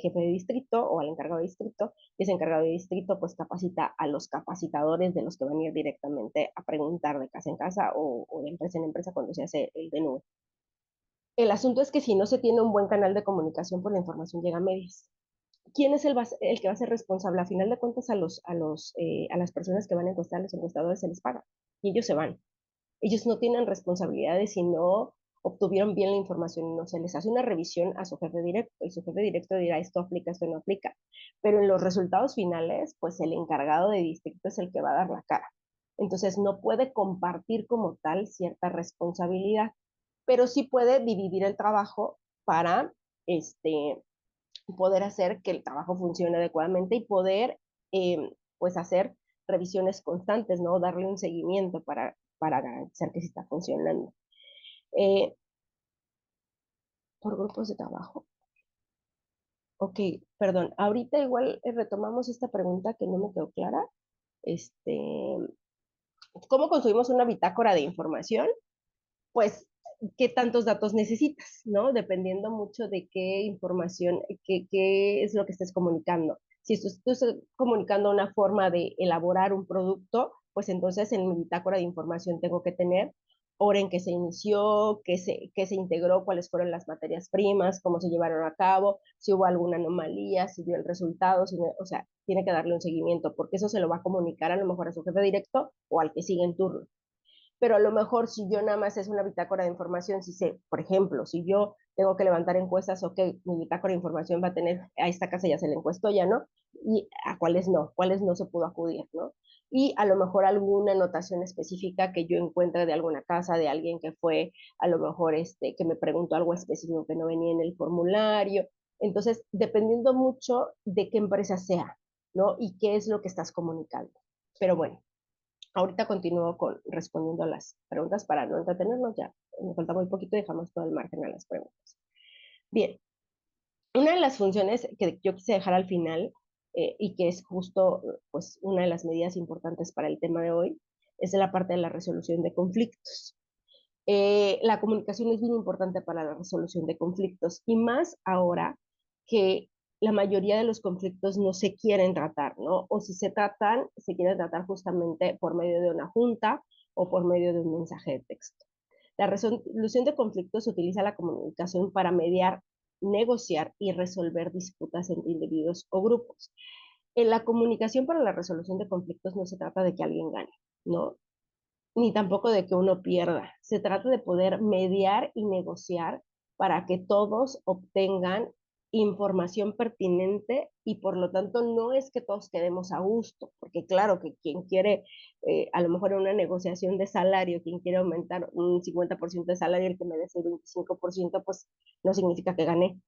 jefe de distrito o al encargado de distrito, y ese encargado de distrito pues capacita a los capacitadores de los que van a ir directamente a preguntar de casa en casa o de empresa en empresa cuando se hace el de nube. El asunto es que si no se tiene un buen canal de comunicación, pues la información llega a medias. ¿Quién es el que va a ser responsable? A final de cuentas, a las personas que van a encuestar, a los encuestadores se les paga y ellos se van. Ellos no tienen responsabilidades si no obtuvieron bien la información y no se les hace una revisión a su jefe directo y su jefe directo dirá esto aplica, esto no aplica. Pero en los resultados finales, pues el encargado de distrito es el que va a dar la cara. Entonces no puede compartir como tal cierta responsabilidad, pero sí puede dividir el trabajo para poder hacer que el trabajo funcione adecuadamente y poder pues hacer revisiones constantes, ¿no? Darle un seguimiento para garantizar que sí está funcionando. Eh, por grupos de trabajo. Ok, perdón. Ahorita igual retomamos esta pregunta que no me quedó clara. Este, ¿Cómo construimos una bitácora de información? Pues, ¿qué tantos datos necesitas? ¿No? Dependiendo mucho de qué información, qué es lo que estés comunicando. Si tú estás comunicando una forma de elaborar un producto, pues entonces en mi bitácora de información tengo que tener hora en que se inició, qué se integró, cuáles fueron las materias primas, cómo se llevaron a cabo, si hubo alguna anomalía, si dio el resultado, o sea, tiene que darle un seguimiento, porque eso se lo va a comunicar a lo mejor a su jefe directo o al que sigue en turno. Pero a lo mejor si yo nada más es una bitácora de información, si sé, por ejemplo, si yo tengo que levantar encuestas, ok, mi bitácora de información va a tener, a esta casa ya se le encuestó ya, ¿no? Y a cuáles no se pudo acudir, ¿no? Y a lo mejor alguna anotación específica que yo encuentre de alguna casa, de alguien que fue, a lo mejor que me preguntó algo específico que no venía en el formulario. Entonces, dependiendo mucho de qué empresa sea, ¿no? Y qué es lo que estás comunicando. Pero bueno, ahorita continúo respondiendo a las preguntas para no entretenernos, ya me falta muy poquito y dejamos todo el margen a las preguntas. Bien, una de las funciones que yo quise dejar al final y que es justo pues una de las medidas importantes para el tema de hoy es la parte de la resolución de conflictos. La comunicación es bien importante para la resolución de conflictos y más ahora que la mayoría de los conflictos no se quieren tratar, ¿no? O si se tratan, se quieren tratar justamente por medio de una junta o por medio de un mensaje de texto. La resolución de conflictos utiliza la comunicación para mediar, negociar y resolver disputas entre individuos o grupos. En la comunicación para la resolución de conflictos no se trata de que alguien gane, ¿no? Ni tampoco de que uno pierda. Se trata de poder mediar y negociar para que todos obtengan información pertinente y por lo tanto no es que todos quedemos a gusto, porque claro que quien quiere, a lo mejor en una negociación de salario, quien quiere aumentar un 50% de salario, el que me dé el 25%, pues no significa que gané,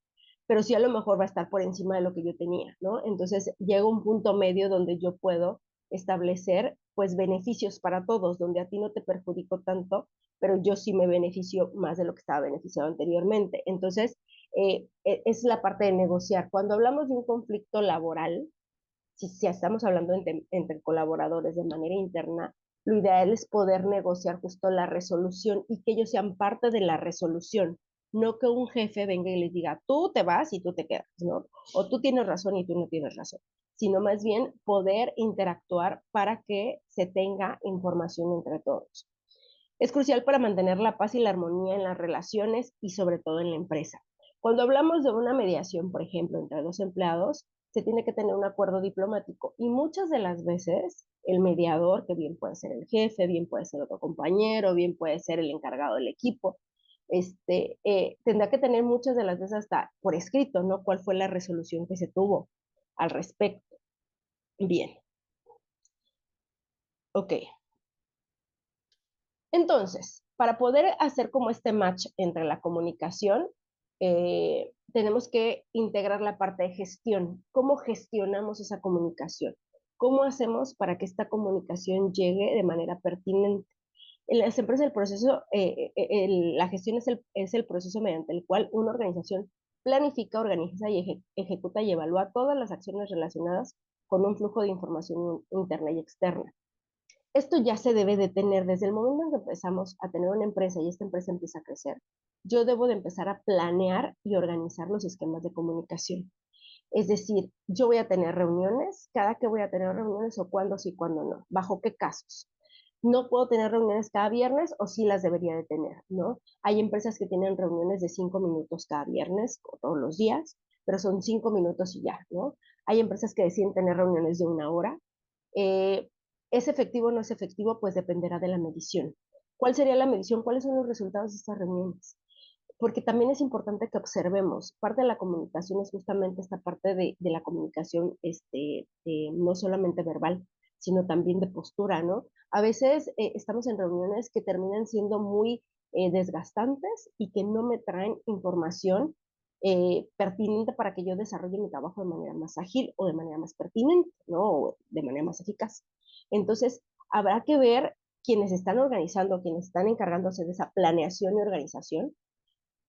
pero sí a lo mejor va a estar por encima de lo que yo tenía, ¿no? Entonces llega un punto medio donde yo puedo establecer pues beneficios para todos, donde a ti no te perjudico tanto, pero yo sí me beneficio más de lo que estaba beneficiado anteriormente. Entonces, es la parte de negociar. Cuando hablamos de un conflicto laboral, si estamos hablando entre colaboradores de manera interna, lo ideal es poder negociar justo la resolución y que ellos sean parte de la resolución, no que un jefe venga y les diga, tú te vas y tú te quedas, ¿no? O tú tienes razón y tú no tienes razón, sino más bien poder interactuar para que se tenga información entre todos. Es crucial para mantener la paz y la armonía en las relaciones y sobre todo en la empresa. Cuando hablamos de una mediación, por ejemplo, entre dos empleados, se tiene que tener un acuerdo diplomático y muchas de las veces el mediador, que bien puede ser el jefe, bien puede ser otro compañero, bien puede ser el encargado del equipo, tendrá que tener muchas de las veces hasta por escrito, ¿no? ¿Cuál fue la resolución que se tuvo al respecto? Bien, ok. Entonces, para poder hacer como este match entre la comunicación, tenemos que integrar la parte de gestión. ¿Cómo gestionamos esa comunicación? ¿Cómo hacemos para que esta comunicación llegue de manera pertinente? En las empresas el proceso, la gestión es el proceso mediante el cual una organización planifica, organiza y ejecuta y evalúa todas las acciones relacionadas con un flujo de información interna y externa. Esto ya se debe de tener desde el momento en que empezamos a tener una empresa y esta empresa empieza a crecer. Yo debo de empezar a planear y organizar los esquemas de comunicación. Es decir, yo voy a tener reuniones, cada que voy a tener reuniones o cuándo sí, cuándo no, bajo qué casos. No puedo tener reuniones cada viernes o sí las debería de tener, ¿no? Hay empresas que tienen reuniones de 5 minutos cada viernes o todos los días, pero son 5 minutos y ya, ¿no? Hay empresas que deciden tener reuniones de 1 hora. Eh, ¿Es efectivo o no es efectivo? Pues dependerá de la medición. ¿Cuál sería la medición? ¿Cuáles son los resultados de estas reuniones? Porque también es importante que observemos, parte de la comunicación es justamente esta parte de la comunicación, no solamente verbal, sino también de postura, ¿no? A veces estamos en reuniones que terminan siendo muy desgastantes y que no me traen información pertinente para que yo desarrolle mi trabajo de manera más ágil o de manera más pertinente, ¿no? O de manera más eficaz. Entonces, habrá que ver quienes están organizando, quienes están encargándose de esa planeación y organización,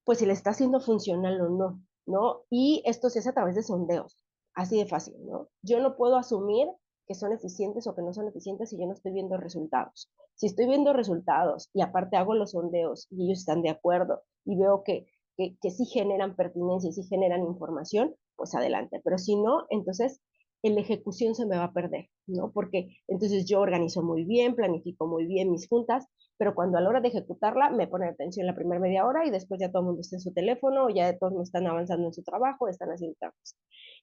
pues si le está haciendo funcional o no, ¿no? Y esto se hace a través de sondeos, así de fácil, ¿no? Yo no puedo asumir que son eficientes o que no son eficientes si yo no estoy viendo resultados. Si estoy viendo resultados y aparte hago los sondeos y ellos están de acuerdo y veo que sí generan pertinencia y sí generan información, pues adelante. Pero si no, entonces en la ejecución se me va a perder, ¿no? Porque entonces yo organizo muy bien, planifico muy bien mis juntas, pero cuando a la hora de ejecutarla me pone atención la primera media hora y después ya todo el mundo está en su teléfono, o ya todos no están avanzando en su trabajo, están haciendo otra cosa.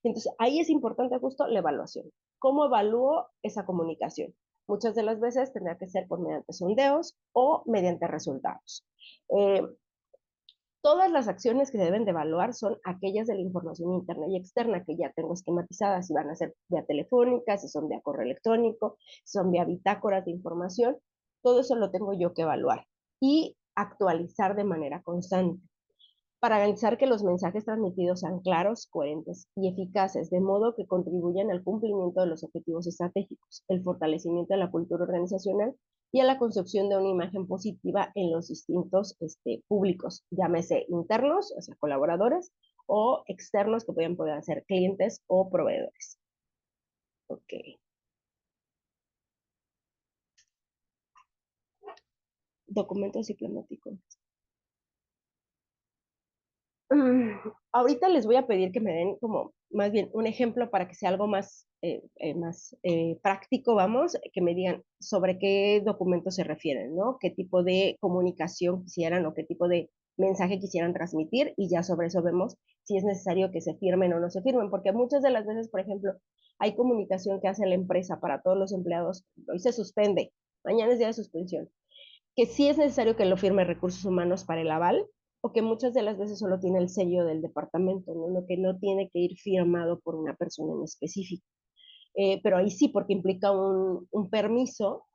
Entonces, ahí es importante justo la evaluación. ¿Cómo evalúo esa comunicación? Muchas de las veces tendrá que ser por mediante sondeos o mediante resultados. Eh, Todas las acciones que se deben de evaluar son aquellas de la información interna y externa que ya tengo esquematizadas, si van a ser vía telefónica, si son vía correo electrónico, si son vía bitácoras de información, todo eso lo tengo yo que evaluar y actualizar de manera constante para garantizar que los mensajes transmitidos sean claros, coherentes y eficaces, de modo que contribuyan al cumplimiento de los objetivos estratégicos, el fortalecimiento de la cultura organizacional y a la construcción de una imagen positiva en los distintos públicos, llámese internos, o sea, colaboradores, o externos que puedan ser clientes o proveedores. Ok. Documentos diplomáticos. Mm, Ahorita les voy a pedir que me den como más bien un ejemplo para que sea algo más práctico, vamos, que me digan sobre qué documentos se refieren, ¿no? Qué tipo de comunicación quisieran o qué tipo de mensaje quisieran transmitir y ya sobre eso vemos si es necesario que se firmen o no se firmen, porque muchas de las veces, por ejemplo, hay comunicación que hace la empresa para todos los empleados, hoy se suspende, mañana es día de suspensión, que sí es necesario que lo firme recursos humanos para el aval, o que muchas de las veces solo tiene el sello del departamento, ¿no? Lo que no tiene que ir firmado por una persona en específico. Pero ahí sí, porque implica un permiso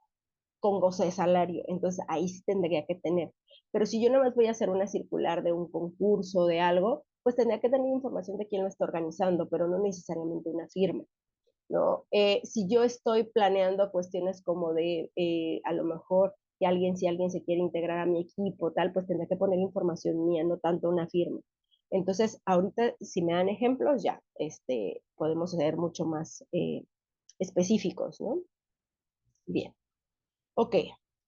con goce de salario, entonces ahí sí tendría que tener. Pero si yo no más voy a hacer una circular de un concurso, de algo, pues tendría que tener información de quién lo está organizando, pero no necesariamente una firma, ¿no? Si yo estoy planeando cuestiones como de, a lo mejor, que alguien, si alguien se quiere integrar a mi equipo, tal, pues tendré que poner información mía, no tanto una firma. Entonces, ahorita, si me dan ejemplos, ya, podemos ser mucho más específicos, ¿no? Bien, ok.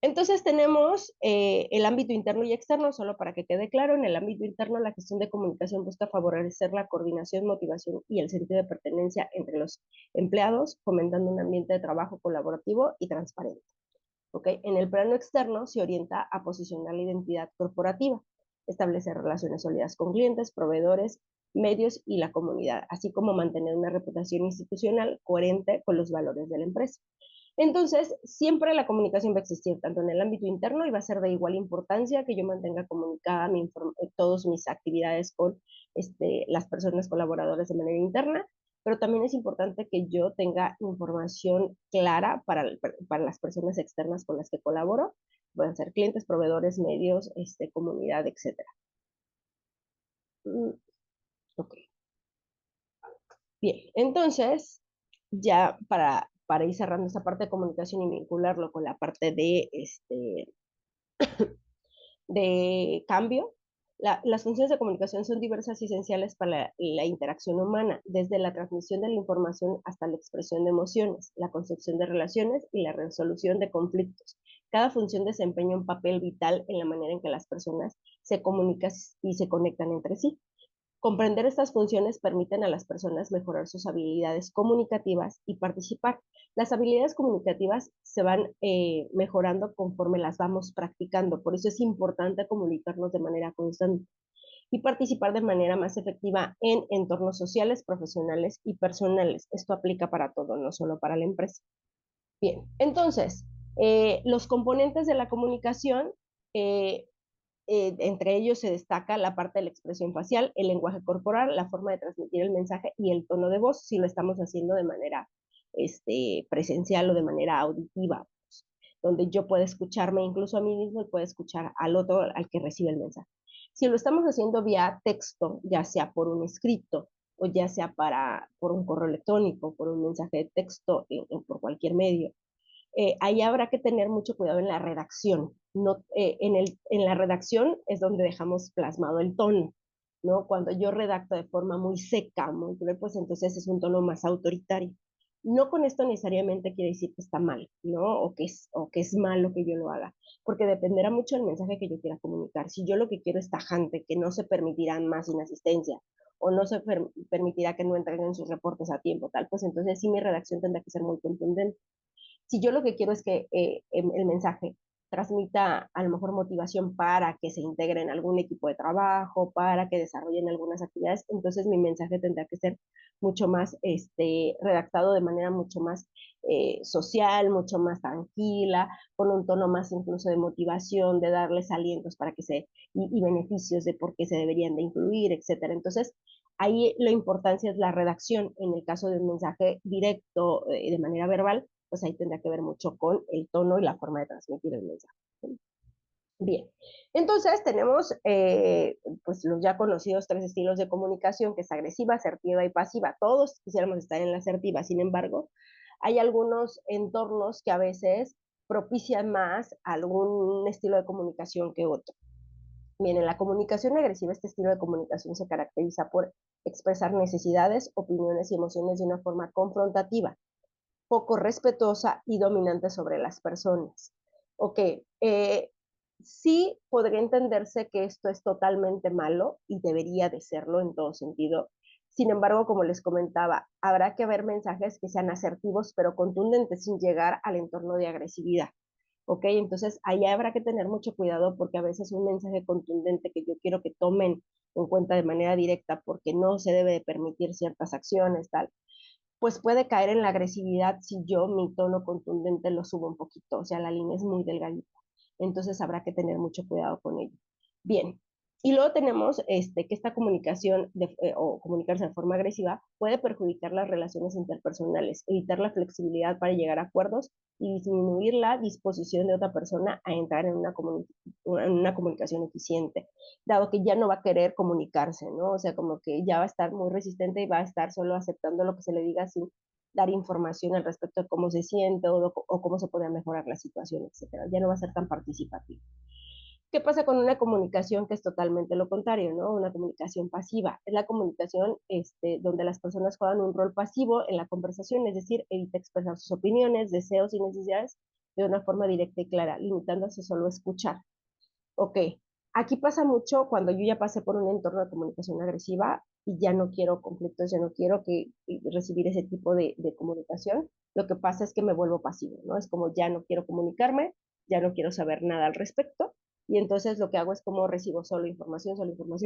Entonces tenemos el ámbito interno y externo, solo para que quede claro. En el ámbito interno, la gestión de comunicación busca favorecer la coordinación, motivación y el sentido de pertenencia entre los empleados, fomentando un ambiente de trabajo colaborativo y transparente. ¿Okay? En el plano externo se orienta a posicionar la identidad corporativa, establecer relaciones sólidas con clientes, proveedores, medios y la comunidad, así como mantener una reputación institucional coherente con los valores de la empresa. Entonces, siempre la comunicación va a existir, tanto en el ámbito interno, y va a ser de igual importancia que yo mantenga comunicada todas mis actividades con las personas colaboradoras de manera interna, pero también es importante que yo tenga información clara para las personas externas con las que colaboro, pueden ser clientes, proveedores, medios, comunidad, etcétera. Ok, bien, entonces, ya para ir cerrando esta parte de comunicación y vincularlo con la parte de cambio, las funciones de comunicación son diversas y esenciales para la interacción humana, desde la transmisión de la información hasta la expresión de emociones, la construcción de relaciones y la resolución de conflictos. Cada función desempeña un papel vital en la manera en que las personas se comunican y se conectan entre sí. Comprender estas funciones permiten a las personas mejorar sus habilidades comunicativas y participar. Las habilidades comunicativas se van mejorando conforme las vamos practicando, por eso es importante comunicarnos de manera constante y participar de manera más efectiva en entornos sociales, profesionales y personales. Esto aplica para todo, no solo para la empresa. Bien, entonces, los componentes de la comunicación eh, entre ellos se destaca la parte de la expresión facial, el lenguaje corporal, la forma de transmitir el mensaje y el tono de voz, si lo estamos haciendo de manera presencial o de manera auditiva, pues, donde yo puedo escucharme incluso a mí mismo y puedo escuchar al otro, al que recibe el mensaje. Si lo estamos haciendo vía texto, ya sea por un escrito o ya sea por un correo electrónico, por un mensaje de texto, por cualquier medio, ahí habrá que tener mucho cuidado en la redacción. No, en la redacción es donde dejamos plasmado el tono, ¿no? Cuando yo redacto de forma muy seca, muy cruel, pues entonces es un tono más autoritario. No con esto necesariamente quiere decir que está mal, ¿no? O que es malo que yo lo haga, porque dependerá mucho del mensaje que yo quiera comunicar. Si yo lo que quiero es tajante, que no se permitirán más inasistencia, o no se permitirá que no entreguen sus reportes a tiempo, tal, pues entonces sí mi redacción tendrá que ser muy contundente. Si yo lo que quiero es que el mensaje transmita a lo mejor motivación para que se integre en algún equipo de trabajo, para que desarrollen algunas actividades, entonces mi mensaje tendrá que ser mucho más redactado de manera mucho más social, mucho más tranquila, con un tono más incluso de motivación, de darles alientos para que y beneficios de por qué se deberían de incluir, etcétera. Entonces, ahí la importancia es la redacción. En el caso de un mensaje directo de manera verbal, pues ahí tendrá que ver mucho con el tono y la forma de transmitir el mensaje. Bien, entonces tenemos pues los ya conocidos tres estilos de comunicación, que es agresiva, asertiva y pasiva. Todos quisiéramos estar en la asertiva, sin embargo, hay algunos entornos que a veces propician más algún estilo de comunicación que otro. Bien, en la comunicación agresiva, este estilo de comunicación se caracteriza por expresar necesidades, opiniones y emociones de una forma confrontativa, poco respetuosa y dominante sobre las personas. Ok, sí podría entenderse que esto es totalmente malo y debería de serlo en todo sentido. Sin embargo, como les comentaba, habrá que ver mensajes que sean asertivos pero contundentes sin llegar al entorno de agresividad. ¿Ok? Entonces ahí habrá que tener mucho cuidado porque a veces un mensaje contundente que yo quiero que tomen en cuenta de manera directa porque no se debe de permitir ciertas acciones, tal, pues puede caer en la agresividad si yo mi tono contundente lo subo un poquito, o sea, la línea es muy delgadita. Entonces habrá que tener mucho cuidado con ello. Bien. Y luego tenemos que esta comunicación o comunicarse de forma agresiva puede perjudicar las relaciones interpersonales, evitar la flexibilidad para llegar a acuerdos y disminuir la disposición de otra persona a entrar en una comunicación eficiente, dado que ya no va a querer comunicarse, ¿no? O sea, como que ya va a estar muy resistente y va a estar solo aceptando lo que se le diga sin dar información al respecto de cómo se siente o cómo se puede mejorar la situación, etcétera. Ya no va a ser tan participativo. ¿Qué pasa con una comunicación que es totalmente lo contrario, ¿no? Una comunicación pasiva. Es la comunicación donde las personas juegan un rol pasivo en la conversación, es decir, evita expresar sus opiniones, deseos y necesidades de una forma directa y clara, limitándose solo a escuchar. Ok, aquí pasa mucho cuando yo ya pasé por un entorno de comunicación agresiva y ya no quiero conflictos, ya no quiero recibir ese tipo de comunicación. Lo que pasa es que me vuelvo pasivo, ¿no? Es como ya no quiero comunicarme, ya no quiero saber nada al respecto y entonces lo que hago es como recibo solo información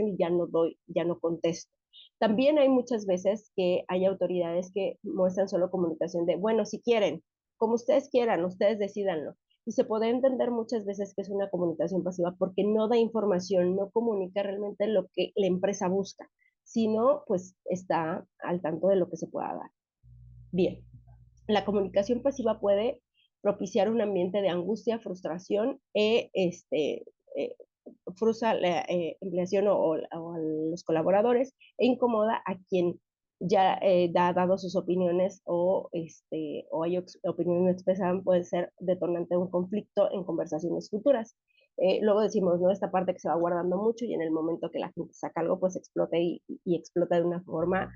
y ya no doy, ya no contesto. También hay muchas veces que hay autoridades que muestran solo comunicación de, bueno, si quieren, como ustedes quieran, ustedes decidanlo. Y se puede entender muchas veces que es una comunicación pasiva porque no da información, no comunica realmente lo que la empresa busca, sino pues está al tanto de lo que se pueda dar. Bien, la comunicación pasiva puede propiciar un ambiente de angustia, frustración eh, frustra la empleación o a los colaboradores e incomoda a quien ya ha dado sus opiniones o hay opiniones no expresadas, puede ser detonante de un conflicto en conversaciones futuras. Luego decimos, ¿no? Esta parte que se va guardando mucho y en el momento que la gente saca algo, pues explota y explota de una forma,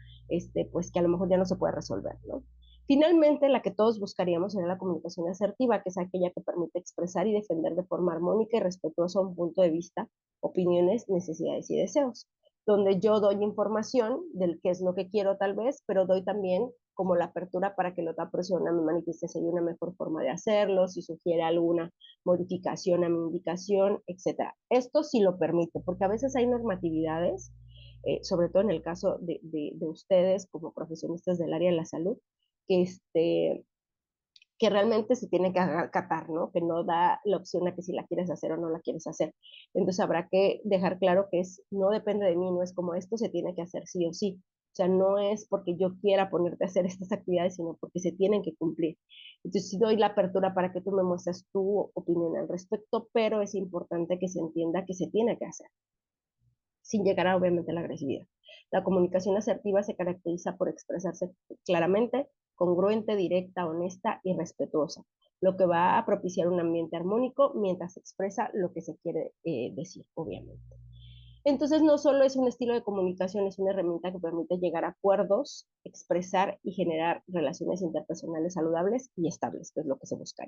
pues que a lo mejor ya no se puede resolver, ¿no? Finalmente, la que todos buscaríamos sería la comunicación asertiva, que es aquella que permite expresar y defender de forma armónica y respetuosa un punto de vista, opiniones, necesidades y deseos, donde yo doy información del qué es lo que quiero tal vez, pero doy también como la apertura para que la otra persona me manifieste si hay una mejor forma de hacerlo, si sugiere alguna modificación a mi indicación, etcétera. Esto sí lo permite, porque a veces hay normatividades, sobre todo en el caso de ustedes como profesionistas del área de la salud, que, que realmente se tiene que acatar, ¿no? Que no da la opción a que si la quieres hacer o no la quieres hacer. Entonces habrá que dejar claro que no depende de mí, no es como esto se tiene que hacer sí o sí. O sea, no es porque yo quiera ponerte a hacer estas actividades, sino porque se tienen que cumplir. Entonces, sí doy la apertura para que tú me muestres tu opinión al respecto, pero es importante que se entienda que se tiene que hacer sin llegar a obviamente la agresividad. La comunicación asertiva se caracteriza por expresarse claramente, congruente, directa, honesta y respetuosa, lo que va a propiciar un ambiente armónico mientras se expresa lo que se quiere decir, obviamente. Entonces, no solo es un estilo de comunicación, es una herramienta que permite llegar a acuerdos, expresar y generar relaciones interpersonales saludables y estables, que es lo que se busca.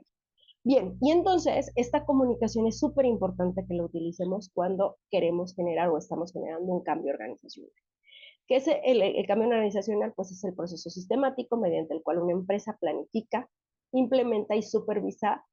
Bien, y entonces esta comunicación es súper importante que la utilicemos cuando queremos generar o estamos generando un cambio organizacional. ¿Qué es el cambio organizacional? Pues es el proceso sistemático mediante el cual una empresa planifica, implementa y supervisa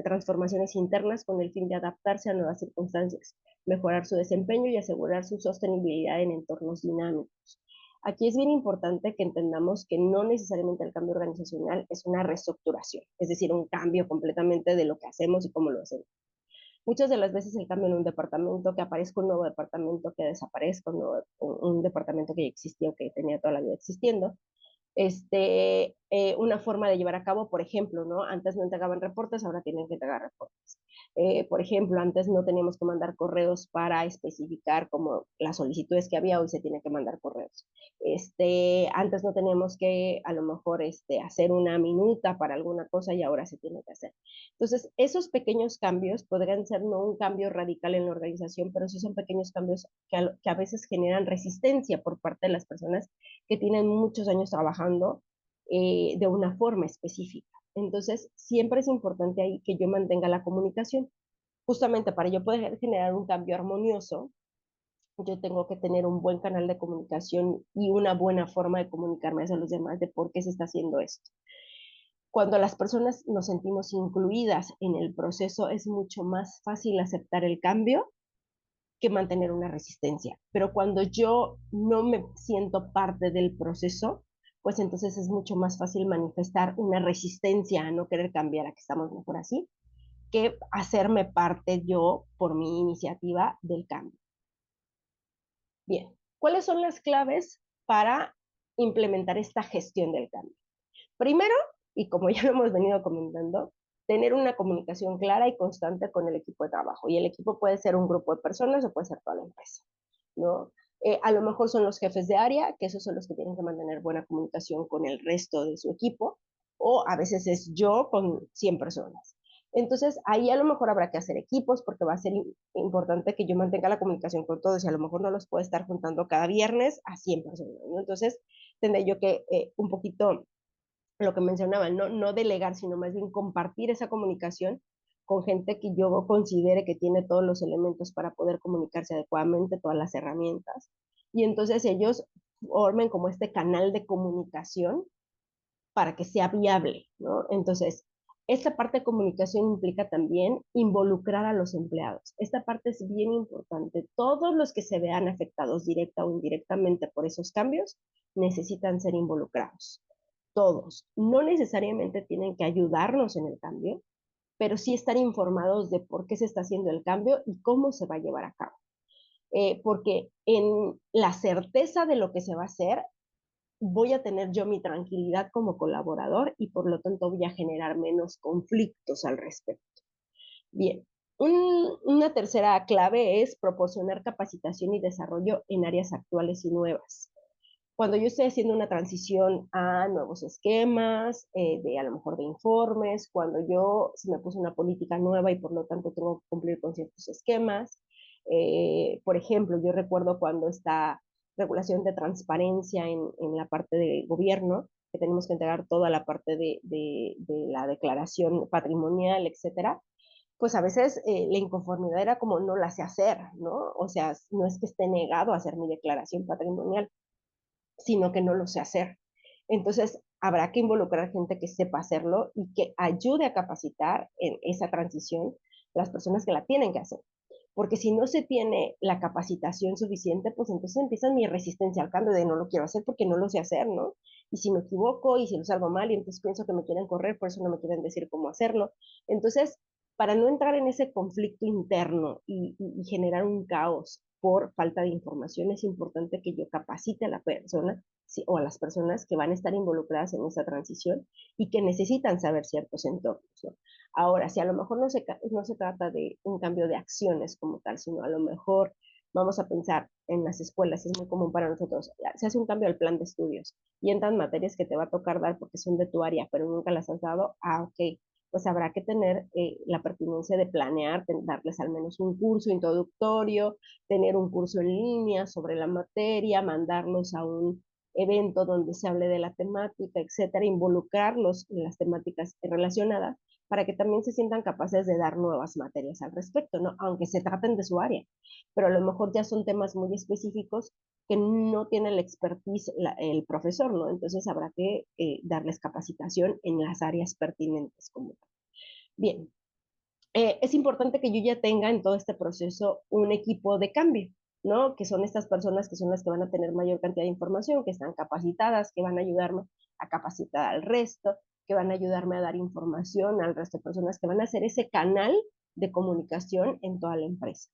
transformaciones internas con el fin de adaptarse a nuevas circunstancias, mejorar su desempeño y asegurar su sostenibilidad en entornos dinámicos. Aquí es bien importante que entendamos que no necesariamente el cambio organizacional es una reestructuración, es decir, un cambio completamente de lo que hacemos y cómo lo hacemos. Muchas de las veces el cambio en un departamento, que aparezca un nuevo departamento, que desaparezca un departamento que ya existía o que tenía toda la vida existiendo, una forma de llevar a cabo, por ejemplo, ¿no? Antes no entregaban reportes, ahora tienen que entregar reportes. Por ejemplo, antes no teníamos que mandar correos para especificar como las solicitudes que había, hoy se tiene que mandar correos. Antes no teníamos que a lo mejor hacer una minuta para alguna cosa y ahora se tiene que hacer. Entonces, esos pequeños cambios podrían ser no un cambio radical en la organización, pero sí son pequeños cambios que a veces generan resistencia por parte de las personas que tienen muchos años trabajando de una forma específica. Entonces, siempre es importante ahí que yo mantenga la comunicación. Justamente para yo poder generar un cambio armonioso, yo tengo que tener un buen canal de comunicación y una buena forma de comunicarme a los demás de por qué se está haciendo esto. Cuando las personas nos sentimos incluidas en el proceso, es mucho más fácil aceptar el cambio que mantener una resistencia. Pero cuando yo no me siento parte del proceso, pues entonces es mucho más fácil manifestar una resistencia a no querer cambiar, a que estamos mejor así, que hacerme parte yo por mi iniciativa del cambio. Bien, ¿cuáles son las claves para implementar esta gestión del cambio? Primero, y como ya lo hemos venido comentando, tener una comunicación clara y constante con el equipo de trabajo. Y el equipo puede ser un grupo de personas o puede ser toda la empresa, ¿no? A lo mejor son los jefes de área, que esos son los que tienen que mantener buena comunicación con el resto de su equipo, o a veces es yo con 100 personas. Entonces, ahí a lo mejor habrá que hacer equipos porque va a ser importante que yo mantenga la comunicación con todos y a lo mejor no los puedo estar juntando cada viernes a 100 personas, ¿no? Entonces, tendré yo que un poquito lo que mencionaba, no delegar, sino más bien compartir esa comunicación con gente que yo considere que tiene todos los elementos para poder comunicarse adecuadamente, todas las herramientas. Y entonces ellos formen como este canal de comunicación para que sea viable, ¿no? Entonces, esta parte de comunicación implica también involucrar a los empleados. Esta parte es bien importante. Todos los que se vean afectados directa o indirectamente por esos cambios necesitan ser involucrados. Todos. No necesariamente tienen que ayudarnos en el cambio, pero sí estar informados de por qué se está haciendo el cambio y cómo se va a llevar a cabo. Porque en la certeza de lo que se va a hacer, voy a tener yo mi tranquilidad como colaborador y por lo tanto voy a generar menos conflictos al respecto. Bien, una tercera clave es proporcionar capacitación y desarrollo en áreas actuales y nuevas. Cuando yo estoy haciendo una transición a nuevos esquemas, de a lo mejor de informes, cuando yo se me puso una política nueva y por lo tanto tengo que cumplir con ciertos esquemas. Por ejemplo, yo recuerdo cuando esta regulación de transparencia en la parte de gobierno, que tenemos que entregar toda la parte de la declaración patrimonial, etcétera, pues a veces la inconformidad era como no la sé hacer, ¿no? O sea, no es que esté negado a hacer mi declaración patrimonial, sino que no lo sé hacer. Entonces, habrá que involucrar gente que sepa hacerlo y que ayude a capacitar en esa transición las personas que la tienen que hacer. Porque si no se tiene la capacitación suficiente, pues entonces empieza mi resistencia al cambio de no lo quiero hacer porque no lo sé hacer, ¿no? Y si me equivoco y si lo salgo mal y entonces pienso que me quieren correr, por eso no me quieren decir cómo hacerlo. Entonces, para no entrar en ese conflicto interno y generar un caos por falta de información, es importante que yo capacite a la persona sí, o a las personas que van a estar involucradas en esa transición y que necesitan saber ciertos entornos, ¿no? Ahora, si a lo mejor no se trata de un cambio de acciones como tal, sino a lo mejor vamos a pensar en las escuelas, es muy común para nosotros, se hace un cambio al plan de estudios y entran materias que te va a tocar dar porque son de tu área, pero nunca las has dado, ok, pues habrá que tener la pertinencia de planear, darles al menos un curso introductorio, tener un curso en línea sobre la materia, mandarlos a un evento donde se hable de la temática, etcétera, involucrarlos en las temáticas relacionadas para que también se sientan capaces de dar nuevas materias al respecto, ¿no? Aunque se traten de su área, pero a lo mejor ya son temas muy específicos que no tiene la expertise el profesor, ¿no? Entonces habrá que darles capacitación en las áreas pertinentes como tal. Bien, es importante que yo ya tenga en todo este proceso un equipo de cambio, ¿no? Que son estas personas que son las que van a tener mayor cantidad de información, que están capacitadas, que van a ayudarme a capacitar al resto, que van a ayudarme a dar información al resto de personas, que van a hacer ese canal de comunicación en toda la empresa.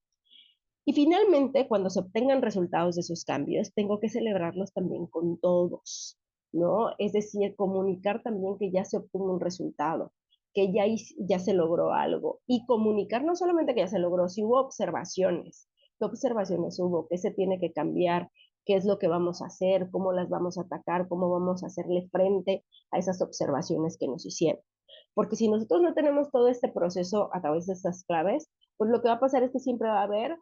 Y finalmente, cuando se obtengan resultados de esos cambios, tengo que celebrarlos también con todos, ¿no? Es decir, comunicar también que ya se obtuvo un resultado, que ya se logró algo. Y comunicar no solamente que ya se logró, si hubo observaciones, qué observaciones hubo, qué se tiene que cambiar, qué es lo que vamos a hacer, cómo las vamos a atacar, cómo vamos a hacerle frente a esas observaciones que nos hicieron. Porque si nosotros no tenemos todo este proceso a través de estas claves, pues lo que va a pasar es que siempre va a haber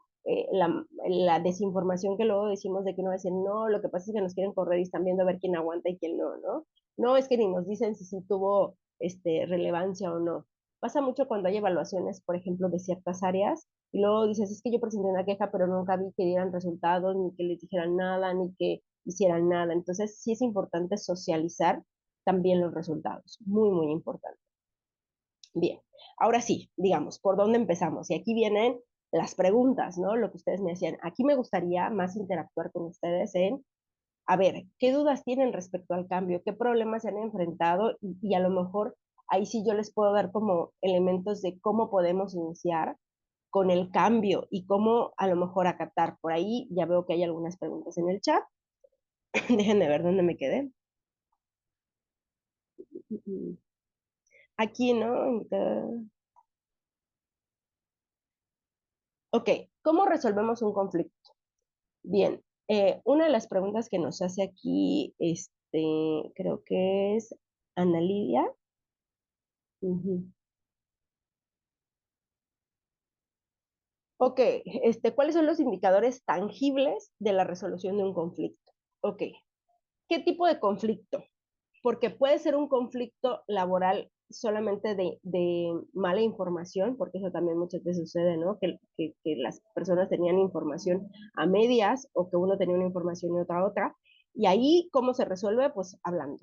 la desinformación que luego decimos de que uno va a decir, no, lo que pasa es que nos quieren correr y están viendo a ver quién aguanta y quién no, ¿no? No es que ni nos dicen si sí tuvo relevancia o no. Pasa mucho cuando hay evaluaciones, por ejemplo, de ciertas áreas, y luego dices, es que yo presenté una queja, pero nunca vi que dieran resultados, ni que les dijeran nada, ni que hicieran nada. Entonces, sí es importante socializar también los resultados. Muy, muy importante. Bien, ahora sí, digamos, ¿por dónde empezamos? Y aquí vienen las preguntas, ¿no? Lo que ustedes me decían. Aquí me gustaría más interactuar con ustedes en, a ver, ¿qué dudas tienen respecto al cambio? ¿Qué problemas se han enfrentado? Y a lo mejor ahí sí yo les puedo dar como elementos de cómo podemos iniciar con el cambio y cómo a lo mejor acatar. Por ahí ya veo que hay algunas preguntas en el chat. Déjenme ver dónde me quedé. Aquí, ¿no? Ok, ¿cómo resolvemos un conflicto? Bien, una de las preguntas que nos hace aquí, creo que es Ana Lidia. Ujú. Ok, ¿cuáles son los indicadores tangibles de la resolución de un conflicto? Ok, ¿qué tipo de conflicto? porque puede ser un conflicto laboral solamente de mala información, porque eso también muchas veces sucede, ¿no? Que las personas tenían información a medias o que uno tenía una información y otra, y ahí, ¿cómo se resuelve? Pues hablando.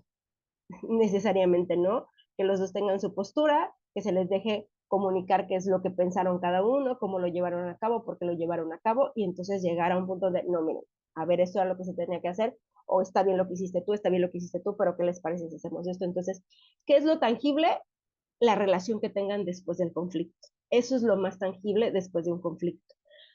Necesariamente no, que los dos tengan su postura, que se les deje comunicar qué es lo que pensaron cada uno, cómo lo llevaron a cabo, por qué lo llevaron a cabo, y entonces llegar a un punto de, no, miren, a ver, esto era lo que se tenía que hacer, o está bien lo que hiciste tú, está bien lo que hiciste tú, pero ¿qué les parece si hacemos esto? Entonces, ¿qué es lo tangible? La relación que tengan después del conflicto. Eso es lo más tangible después de un conflicto.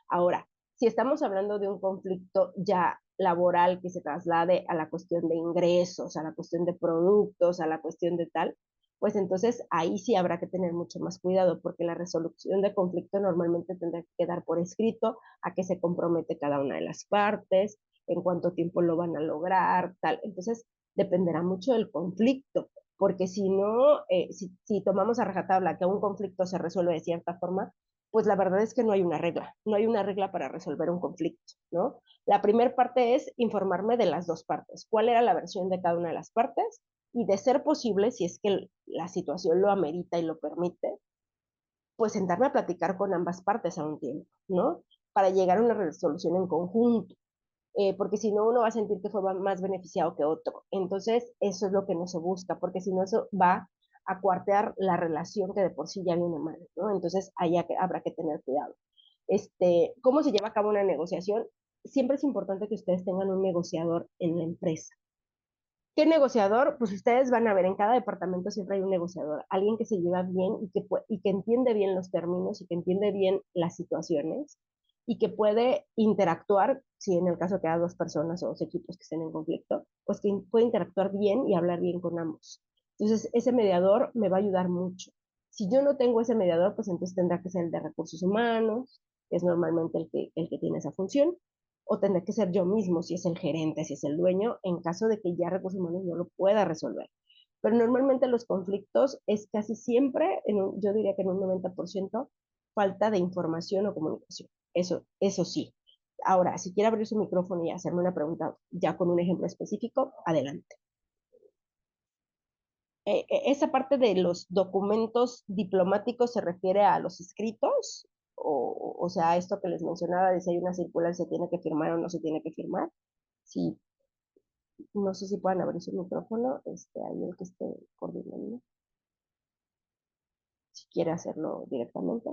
Ahora, si estamos hablando de un conflicto ya laboral que se traslade a la cuestión de ingresos, a la cuestión de productos, a la cuestión de tal, pues entonces ahí sí habrá que tener mucho más cuidado, porque la resolución de conflicto normalmente tendrá que quedar por escrito a qué se compromete cada una de las partes, en cuánto tiempo lo van a lograr, tal. Entonces, dependerá mucho del conflicto, porque si no, si tomamos a rajatabla que un conflicto se resuelve de cierta forma, pues la verdad es que no hay una regla, no hay una regla para resolver un conflicto, ¿no? La primera parte es informarme de las dos partes, cuál era la versión de cada una de las partes y de ser posible, si es que la situación lo amerita y lo permite, pues sentarme a platicar con ambas partes a un tiempo, ¿no? Para llegar a una resolución en conjunto, porque si no uno va a sentir que fue más beneficiado que otro. Entonces, eso es lo que no se busca, porque si no eso va a cuartear la relación que de por sí ya viene mal, ¿no? Entonces, ahí habrá que tener cuidado. ¿Cómo se lleva a cabo una negociación? Siempre es importante que ustedes tengan un negociador en la empresa. ¿Qué negociador? Pues ustedes van a ver, en cada departamento siempre hay un negociador, alguien que se lleva bien y que entiende bien los términos y que entiende bien las situaciones y que puede interactuar, si en el caso que haya dos personas o dos equipos que estén en conflicto, pues que puede interactuar bien y hablar bien con ambos. Entonces, ese mediador me va a ayudar mucho. Si yo no tengo ese mediador, pues entonces tendrá que ser el de recursos humanos, que es normalmente el que tiene esa función, o tendré que ser yo mismo, si es el gerente, si es el dueño, en caso de que ya recursos humanos no lo pueda resolver. Pero normalmente los conflictos es casi siempre, yo diría que en un 90%, falta de información o comunicación. Eso sí. Ahora, si quiere abrir su micrófono y hacerme una pregunta ya con un ejemplo específico, adelante. ¿Esa parte de los documentos diplomáticos se refiere a los escritos? O sea, esto que les mencionaba, de si hay una circular, se tiene que firmar o no se tiene que firmar. Sí, no sé si puedan abrir su micrófono, ahí el que esté coordinando, si quiere hacerlo directamente.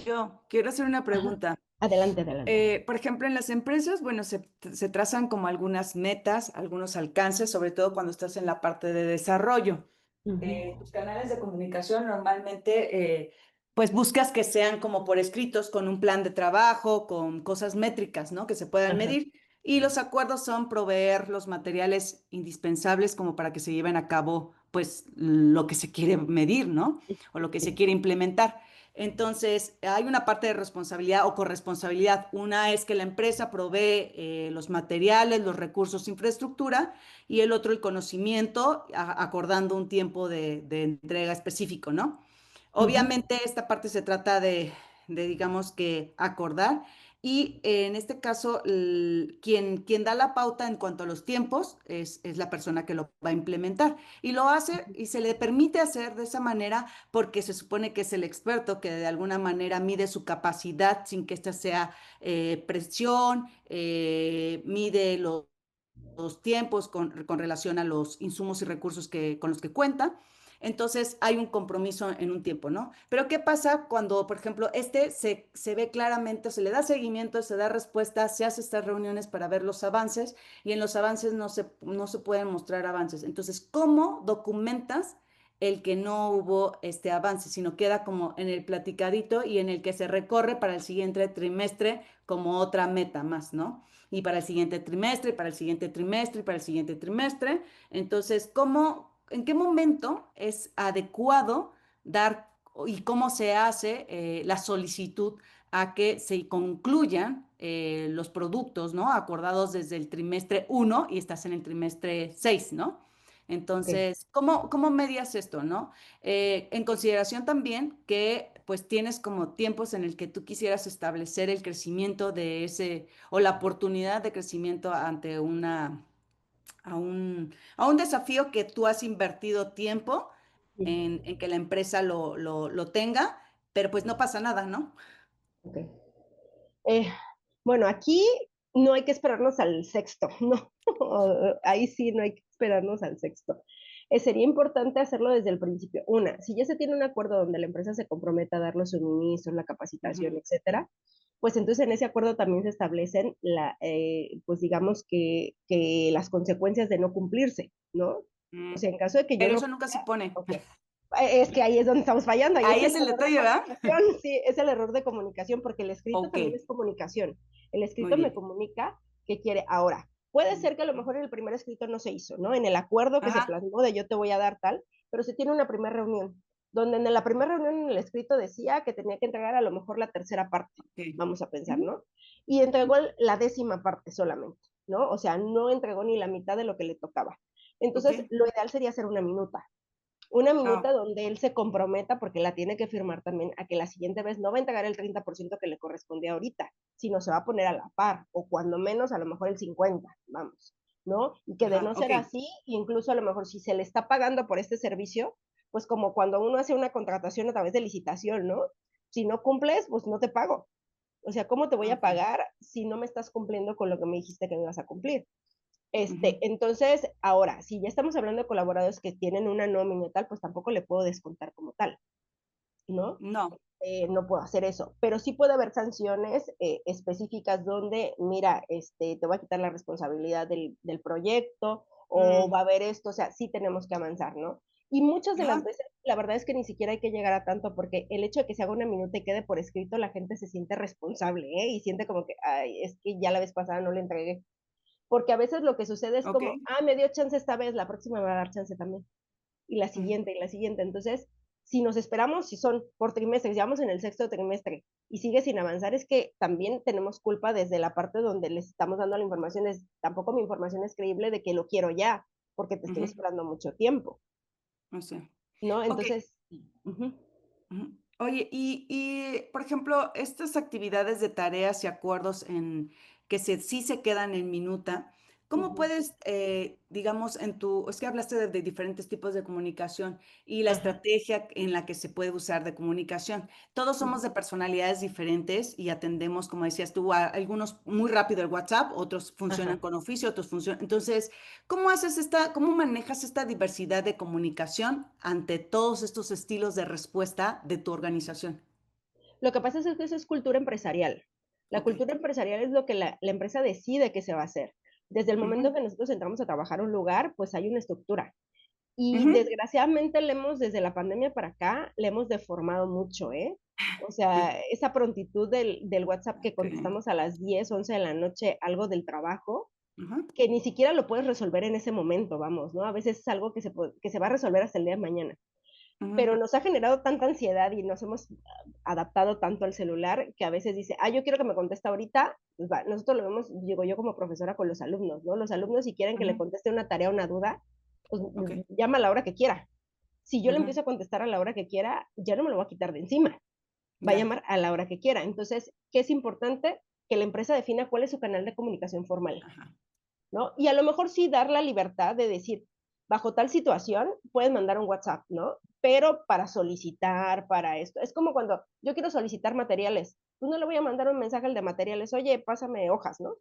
Yo quiero hacer una Ajá, pregunta. adelante, adelante. Por ejemplo, en las empresas, bueno, se trazan como algunas metas, algunos alcances, sobre todo cuando estás en la parte de desarrollo. Ujú, Tus canales de comunicación normalmente, pues buscas que sean como por escritos, con un plan de trabajo, con cosas métricas, ¿no? Que se puedan ajá, medir. Y los acuerdos son proveer los materiales indispensables como para que se lleven a cabo, pues, lo que se quiere medir, ¿no? O lo que se sí, quiere implementar. Entonces, hay una parte de responsabilidad o corresponsabilidad. Una es que la empresa provee los materiales, los recursos, infraestructura, y el otro el conocimiento, acordando un tiempo de entrega específico, ¿no? ujú, Obviamente esta parte se trata digamos que, acordar. Y en este caso, quien da la pauta en cuanto a los tiempos es la persona que lo va a implementar. Y lo hace y se le permite hacer de esa manera porque se supone que es el experto que de alguna manera mide su capacidad sin que ésta sea presión, mide los tiempos con relación a los insumos y recursos con los que cuenta. Entonces hay un compromiso en un tiempo, ¿no? Pero ¿qué pasa cuando, por ejemplo, se ve claramente, se le da seguimiento, se da respuesta, se hace estas reuniones para ver los avances y en los avances no se pueden mostrar avances? Entonces, ¿cómo documentas el que no hubo este avance, sino queda como en el platicadito y en el que se recorre para el siguiente trimestre como otra meta más, ¿no? Y para el siguiente trimestre, y para el siguiente trimestre, y para el siguiente trimestre. Entonces, en qué momento es adecuado dar y cómo se hace la solicitud a que se concluyan los productos, ¿no? Acordados desde el trimestre uno y estás en el trimestre 6, ¿no? ok. Entonces, ¿cómo medias esto, no? En consideración también que pues tienes como tiempos en el que tú quisieras establecer el crecimiento de ese o la oportunidad de crecimiento ante una a un desafío que tú has invertido tiempo Ujú, en que la empresa lo tenga, pero pues no pasa nada, ¿no? ok. Eh, bueno, aquí no hay que esperarnos al sexto, no, ahí sí no hay que esperarnos al sexto. Sería importante hacerlo desde el principio. Una, si ya se tiene un acuerdo donde la empresa se compromete a dar los suministros, la capacitación, Ujú. etcétera, pues entonces en ese acuerdo también se establecen pues digamos que las consecuencias de no cumplirse, ¿no? Mm, O sea, en caso de que yo pero no eso nunca se pone. ok. Es que ahí es donde estamos fallando, ahí es Ahí el es el error de detalle, ¿verdad? comunicación, sí, es el error de comunicación, porque el escrito Ok, también es comunicación. El muy escrito me bien. comunica qué quiere. Ahora, puede Mm. ser que a lo mejor en el primer escrito no se hizo, ¿no? En el acuerdo que se Ajá, plasmó de yo te voy a dar tal, pero se tiene una primera reunión, donde en la primera reunión en el escrito decía que tenía que entregar a lo mejor la tercera parte, ok. vamos a pensar, Ujú, ¿no? Y entregó la décima parte solamente, ¿no? O sea, no entregó ni la mitad de lo que le tocaba. ok. Entonces, lo ideal sería hacer una Ah, minuta donde él se comprometa, porque la tiene que firmar también, a que la siguiente vez no va a entregar el 30% que le corresponde ahorita, sino se va a poner a la par, o cuando menos a lo mejor el 50%, vamos, ¿no? Y que de ajá, no ok. ser así, incluso a lo mejor si se le está pagando por este servicio, pues como cuando uno hace una contratación a través de licitación, ¿no? Si no cumples, pues no te pago. O sea, ¿cómo te voy a Ok. pagar si no me estás cumpliendo con lo que me dijiste que me ibas a cumplir? Ujú. Entonces, ahora, si ya estamos hablando de colaboradores que tienen una nómina y tal, pues tampoco le puedo descontar como tal, ¿no? No. No puedo hacer eso, pero sí puede haber sanciones específicas donde, mira, te voy a quitar la responsabilidad del proyecto o Mm, va a haber esto, o sea, sí tenemos que avanzar, ¿no? Y muchas de las ajá, veces, la verdad es que ni siquiera hay que llegar a tanto, porque el hecho de que se haga una minuta y quede por escrito, la gente se siente responsable, ¿eh? Y siente como que, ay, es que ya la vez pasada no le entregué, porque a veces lo que sucede es ok. como, me dio chance esta vez, la próxima me va a dar chance también. Y la Mm, siguiente, y la siguiente. Entonces, si nos esperamos, si son por trimestres, ya vamos en el sexto trimestre y sigue sin avanzar, es que también tenemos culpa desde la parte donde les estamos dando la información. Tampoco mi información es creíble de que lo quiero ya, porque te estoy ujú, esperando mucho tiempo, o sea, ¿no? ok. Entonces, uh-huh, Ujú. Oye, por ejemplo, estas actividades de tareas y acuerdos sí se quedan en minuta, ¿cómo uh-huh, puedes, digamos, es que hablaste de diferentes tipos de comunicación y la ajá, estrategia en la que se puede usar de comunicación? Todos somos uh-huh, de personalidades diferentes y atendemos, como decías tú, a algunos muy rápido el WhatsApp, otros funcionan ajá. con oficio, otros funcionan. Entonces, cómo manejas esta diversidad de comunicación ante todos estos estilos de respuesta de tu organización? Lo que pasa es que eso es cultura empresarial. La Ok. cultura empresarial es lo que la empresa decide que se va a hacer. Desde el momento Ujú, que nosotros entramos a trabajar a un lugar, pues hay una estructura. Y ujú. desgraciadamente desde la pandemia para acá, le hemos deformado mucho, ¿eh? O sea, esa prontitud del WhatsApp que Ok. contestamos a las 10 11 de la noche, algo del trabajo, Ujú, que ni siquiera lo puedes resolver en ese momento, vamos, ¿no? A veces es algo que se va a resolver hasta el día de mañana. ujú. Pero nos ha generado tanta ansiedad y nos hemos adaptado tanto al celular que a veces dice, yo quiero que me conteste ahorita, pues va, nosotros lo vemos, digo yo como profesora con los alumnos, ¿no? Los alumnos si quieren que le Ujú. conteste una tarea, una duda, pues Ok. llama a la hora que quiera. Si yo le Ujú. empiezo a contestar a la hora que quiera, ya no me lo voy a quitar de encima, va a Ya. llamar a la hora que quiera. Entonces, ¿qué es importante? Que la empresa defina cuál es su canal de comunicación formal. Ajá. ¿No? Y a lo mejor sí dar la libertad de decir, bajo tal situación, puedes mandar un WhatsApp, ¿no? Pero para solicitar, para esto. Es como cuando yo quiero solicitar materiales. Pues no le voy a mandar un mensaje al de materiales, oye, pásame hojas, ¿no?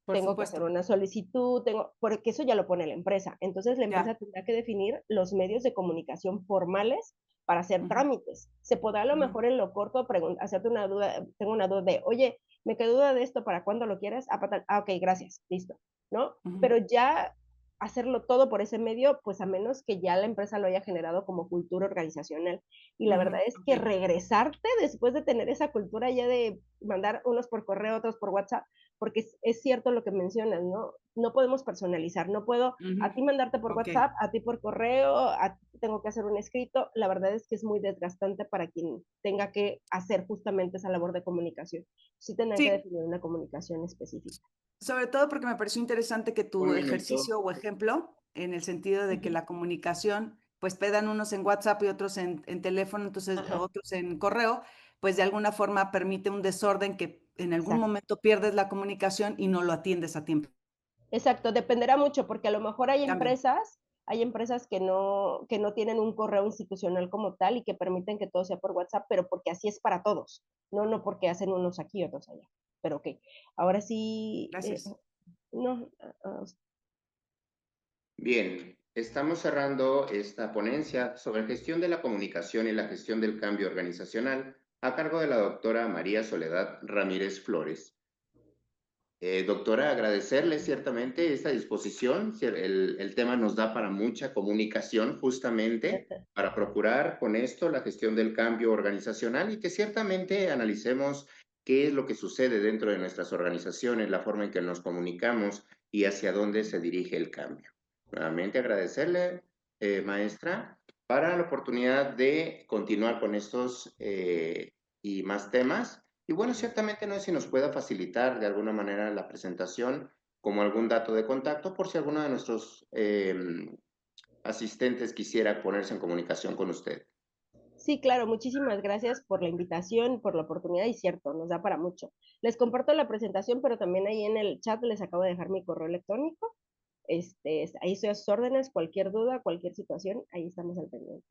Por Tengo que hacer supuesto. una solicitud, porque eso ya lo pone la empresa. Entonces la empresa Ya. tendrá que definir los medios de comunicación formales para hacer Ujú, trámites. Se podrá a lo ujú, mejor en lo corto hacerte una duda, tengo una duda de, oye, me quedó duda de esto, ¿para cuándo lo quieres? Ok, gracias, listo, ¿no? ujú. Pero ya hacerlo todo por ese medio, pues a menos que ya la empresa lo haya generado como cultura organizacional. Y la Ujú. verdad es Ok. que regresarte después de tener esa cultura ya de mandar unos por correo, otros por WhatsApp, porque es cierto lo que mencionas, ¿no? No podemos personalizar, no puedo Ujú. a ti mandarte por Ok. WhatsApp, a ti por correo, a ti tengo que hacer un escrito. La verdad es que es muy desgastante para quien tenga que hacer justamente esa labor de comunicación. Sí tendrán que Sí, definir una comunicación específica. sobre todo porque me pareció interesante que Un tu minuto. ejercicio o ejemplo, en el sentido de que Ujú. la comunicación, pues pedan unos en WhatsApp y otros en teléfono, entonces Ajá, otros en correo, pues de alguna forma permite un desorden que en algún exacto. momento pierdes la comunicación y no lo atiendes a tiempo. Exacto, dependerá mucho, porque a lo mejor Cambio. hay empresas que no tienen un correo institucional como tal y que permiten que todo sea por WhatsApp, pero porque así es para todos, no porque hacen unos aquí, otros allá. Pero okey, ahora sí, Gracias. no, Bien, estamos cerrando esta ponencia sobre gestión de la comunicación y la gestión del cambio organizacional a cargo de la doctora María Soledad Ramírez Flores. Doctora, agradecerle ciertamente esta disposición. El tema nos da para mucha comunicación justamente para procurar con esto la gestión del cambio organizacional y que ciertamente analicemos qué es lo que sucede dentro de nuestras organizaciones, la forma en que nos comunicamos y hacia dónde se dirige el cambio. Nuevamente agradecerle, maestra, para la oportunidad de continuar con estos y más temas. Y bueno, ciertamente no sé si nos pueda facilitar de alguna manera la presentación como algún dato de contacto por si alguno de nuestros asistentes quisiera ponerse en comunicación con usted. sí, claro, muchísimas gracias por la invitación, por la oportunidad y cierto, nos da para mucho. Les comparto la presentación, pero también ahí en el chat les acabo de dejar mi correo electrónico. Ahí estoy a sus órdenes, cualquier duda, cualquier situación, ahí estamos al pendiente.